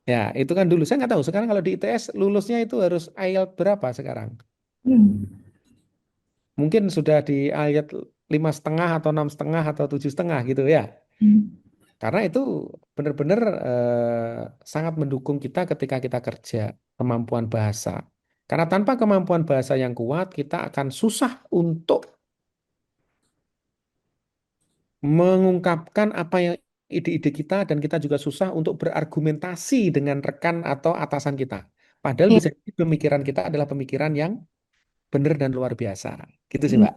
Ya, itu kan dulu. Saya nggak tahu. Sekarang kalau di ITS lulusnya itu harus IELTS berapa sekarang? Hmm. Mungkin sudah di IELTS 5,5 atau 6,5 atau 7,5 gitu ya. Hmm. Karena itu benar-benar sangat mendukung kita ketika kita kerja, kemampuan bahasa. Karena tanpa kemampuan bahasa yang kuat, kita akan susah untuk mengungkapkan apa yang ide-ide kita dan kita juga susah untuk berargumentasi dengan rekan atau atasan kita. Padahal Ya. bisa jadi pemikiran kita adalah pemikiran yang benar dan luar biasa. Gitu sih, Hmm. Mbak.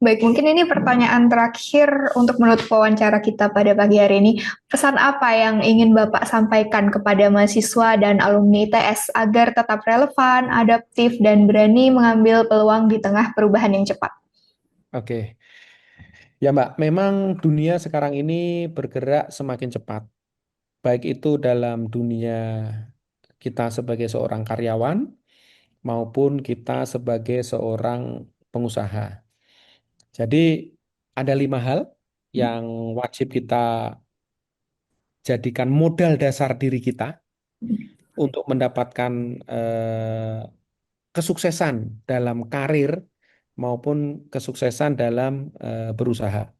Baik, mungkin ini pertanyaan terakhir untuk menutup wawancara kita pada pagi hari ini. Pesan apa yang ingin Bapak sampaikan kepada mahasiswa dan alumni ITS agar tetap relevan, adaptif, dan berani mengambil peluang di tengah perubahan yang cepat? Oke. Ya, Mbak, memang dunia sekarang ini bergerak semakin cepat. Baik itu dalam dunia kita sebagai seorang karyawan maupun kita sebagai seorang pengusaha. Jadi ada 5 hal yang wajib kita jadikan modal dasar diri kita untuk mendapatkan eh, kesuksesan dalam karir maupun kesuksesan dalam berusaha.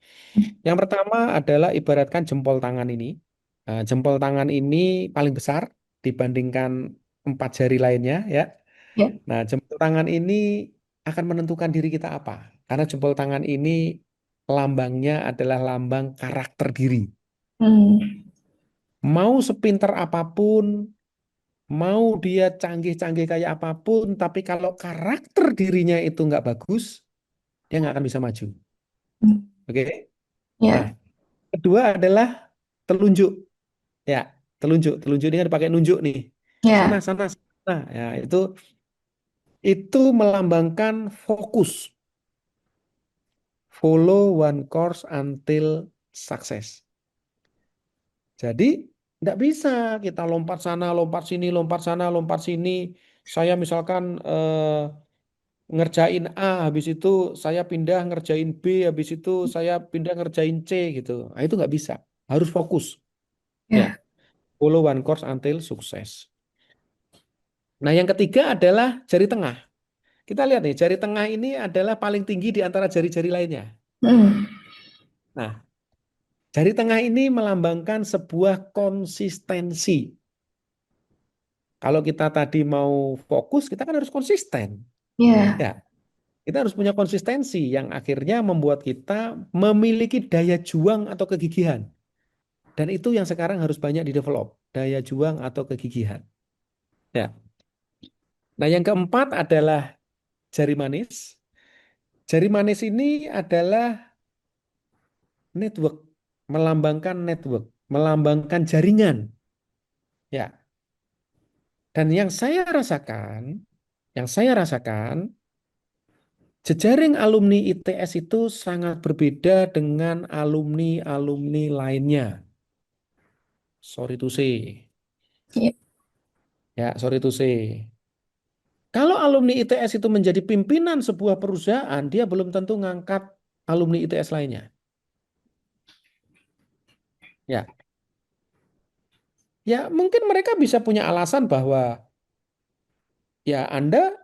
Yang pertama adalah ibaratkan jempol tangan ini. Jempol tangan ini paling besar dibandingkan 4 jari lainnya ya. Ya. Nah, jempol tangan ini akan menentukan diri kita apa. Karena jempol tangan ini lambangnya adalah lambang karakter diri. Hmm. Mau sepinter apapun, mau dia canggih-canggih kayak apapun, tapi kalau karakter dirinya itu nggak bagus, dia nggak akan bisa maju. Oke? Nah, Ya. kedua adalah telunjuk. Ya, telunjuk. Telunjuk ini kan pakai nunjuk nih. Sana, Ya. sana, sana. Ya, itu melambangkan fokus. Follow one course until success. Jadi, nggak bisa kita lompat sana, lompat sini, lompat sana, lompat sini. Saya misalkan ngerjain A, habis itu saya pindah ngerjain B, habis itu saya pindah ngerjain C gitu. Nah, itu nggak bisa. Harus fokus. Ya, Ya. follow one course until sukses. Nah, yang ketiga adalah jari tengah. Kita lihat nih, jari tengah ini adalah paling tinggi di antara jari-jari lainnya. Hmm. Nah, jari tengah ini melambangkan sebuah konsistensi. Kalau kita tadi mau fokus, kita kan harus konsisten. Ya. Ya, kita harus punya konsistensi yang akhirnya membuat kita memiliki daya juang atau kegigihan. Dan itu yang sekarang harus banyak didevelop, daya juang atau kegigihan. Ya. Nah, yang keempat adalah jari manis. Jari manis ini adalah network, melambangkan network, melambangkan jaringan. Ya. Dan yang saya rasakan, jejaring alumni ITS itu sangat berbeda dengan alumni-alumni lainnya. Sorry to say. Ya. Ya, sorry to say. Kalau alumni ITS itu menjadi pimpinan sebuah perusahaan, dia belum tentu ngangkat alumni ITS lainnya. Ya, ya mungkin mereka bisa punya alasan bahwa ya Anda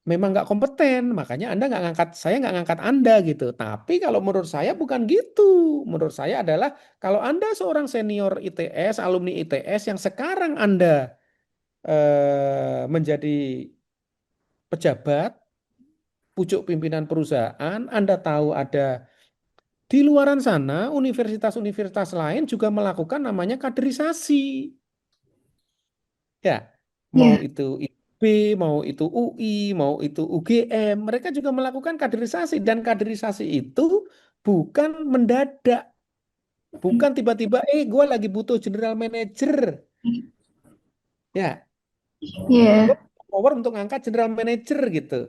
memang nggak kompeten, makanya Anda nggak ngangkat, saya nggak ngangkat Anda gitu. Tapi kalau menurut saya bukan gitu. Menurut saya adalah kalau Anda seorang senior ITS, alumni ITS yang sekarang Anda menjadi pejabat, pucuk pimpinan perusahaan, Anda tahu ada di luaran sana universitas-universitas lain juga melakukan namanya kaderisasi. Ya, mau Iya. itu IB, mau itu UI, mau itu UGM, mereka juga melakukan kaderisasi dan kaderisasi itu bukan mendadak, bukan tiba-tiba gue lagi butuh general manager, ya, gue Iya. power untuk ngangkat general manager gitu.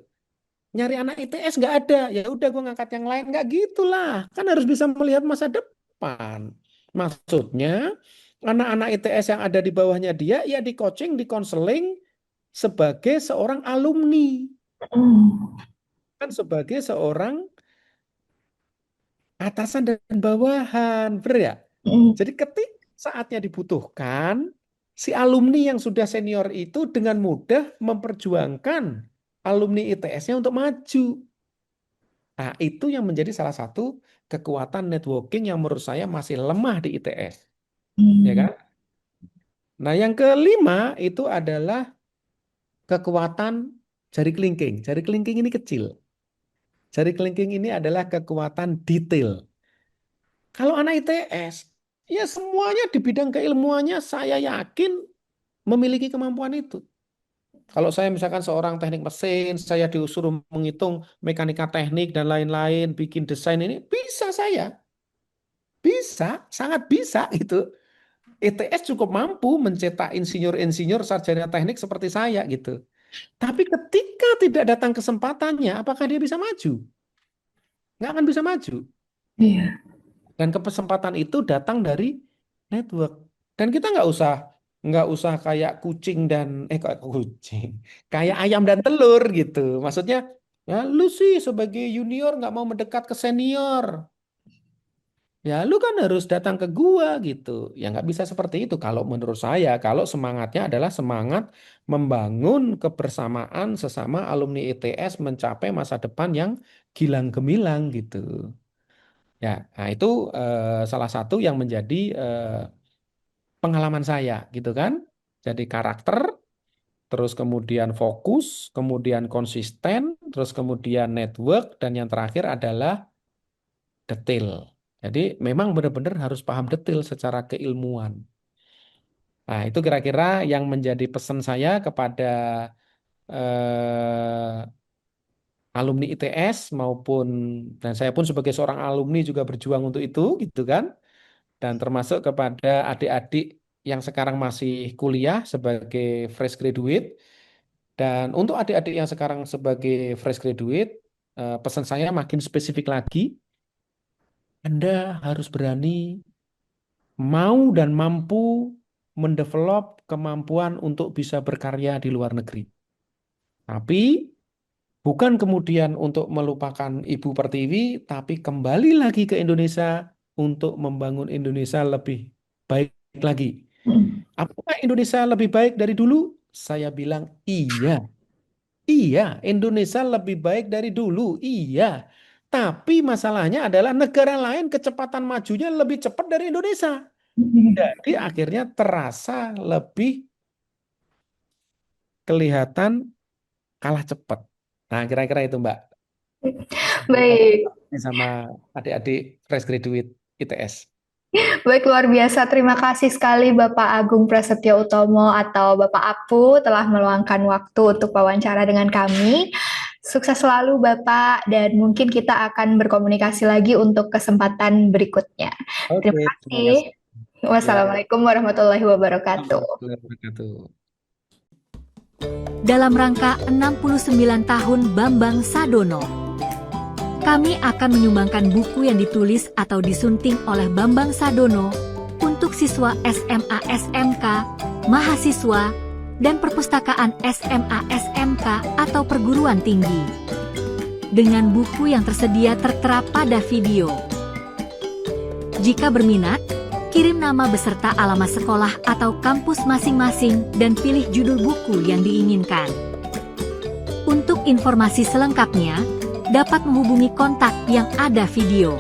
Nyari anak ITS nggak ada, ya udah gue ngangkat yang lain, nggak gitulah, kan harus bisa melihat masa depan. Maksudnya anak-anak ITS yang ada di bawahnya dia ya di coaching, di konseling sebagai seorang alumni, Hmm. kan sebagai seorang atasan dan bawahan, bener ya? Hmm. Jadi ketika saatnya dibutuhkan, si alumni yang sudah senior itu dengan mudah memperjuangkan alumni ITS-nya untuk maju. Nah, itu yang menjadi salah satu kekuatan networking yang menurut saya masih lemah di ITS, ya Hmm. kan? Nah, yang kelima itu adalah kekuatan jari kelingking. Jari kelingking ini kecil. Jari kelingking ini adalah kekuatan detail. Kalau anak ITS, ya semuanya di bidang keilmuannya saya yakin memiliki kemampuan itu. Kalau saya misalkan seorang teknik mesin, saya disuruh menghitung mekanika teknik dan lain-lain, bikin desain ini, bisa saya. Bisa, sangat bisa itu. ITS cukup mampu mencetak insinyur-insinyur sarjana teknik seperti saya gitu. Tapi ketika tidak datang kesempatannya, apakah dia bisa maju? Nggak akan bisa maju. Iya. Dan kesempatan itu datang dari network. Dan kita nggak usah kayak kucing dan kayak kucing, kayak ayam dan telur gitu. Maksudnya, ya lu sih sebagai junior nggak mau mendekat ke senior. Ya lu kan harus datang ke gua gitu. Ya nggak bisa seperti itu kalau menurut saya. Kalau semangatnya adalah semangat membangun kebersamaan sesama alumni ITS mencapai masa depan yang gilang gemilang gitu. Ya, nah itu salah satu yang menjadi pengalaman saya gitu kan. Jadi karakter, terus kemudian fokus, kemudian konsisten, terus kemudian network, dan yang terakhir adalah detail. Jadi memang benar-benar harus paham detail secara keilmuan. Nah, itu kira-kira yang menjadi pesan saya kepada eh, alumni ITS maupun dan saya pun sebagai seorang alumni juga berjuang untuk itu gitu kan. Dan termasuk kepada adik-adik yang sekarang masih kuliah sebagai fresh graduate. Dan untuk adik-adik yang sekarang sebagai fresh graduate, pesan saya makin spesifik lagi, Anda harus berani, mau dan mampu mendevelop kemampuan untuk bisa berkarya di luar negeri. Tapi bukan kemudian untuk melupakan Ibu Pertiwi, tapi kembali lagi ke Indonesia untuk membangun Indonesia lebih baik lagi. Hmm. Apakah Indonesia lebih baik dari dulu? Saya bilang iya. Iya, Indonesia lebih baik dari dulu. Iya. Tapi masalahnya adalah negara lain kecepatan majunya lebih cepat dari Indonesia. Jadi akhirnya terasa lebih kelihatan kalah cepat. Nah, kira-kira itu Mbak. Baik. Sama adik-adik fresh graduate ITS. Baik, luar biasa. Terima kasih sekali Bapak Agung Prasetyo Utomo atau Bapak Apu telah meluangkan waktu untuk wawancara dengan kami. Sukses selalu Bapak dan mungkin kita akan berkomunikasi lagi untuk kesempatan berikutnya. Terima Oke, terima kasih. kasih. Ya, Wassalamualaikum warahmatullahi wabarakatuh. warahmatullahi wabarakatuh. Dalam rangka 69 tahun Bambang Sadono, kami akan menyumbangkan buku yang ditulis atau disunting oleh Bambang Sadono untuk siswa SMA SMK, mahasiswa, dan perpustakaan SMA SMK atau perguruan tinggi. Dengan buku yang tersedia tertera pada video. Jika berminat, kirim nama beserta alamat sekolah atau kampus masing-masing dan pilih judul buku yang diinginkan. Untuk informasi selengkapnya, dapat menghubungi kontak yang ada video.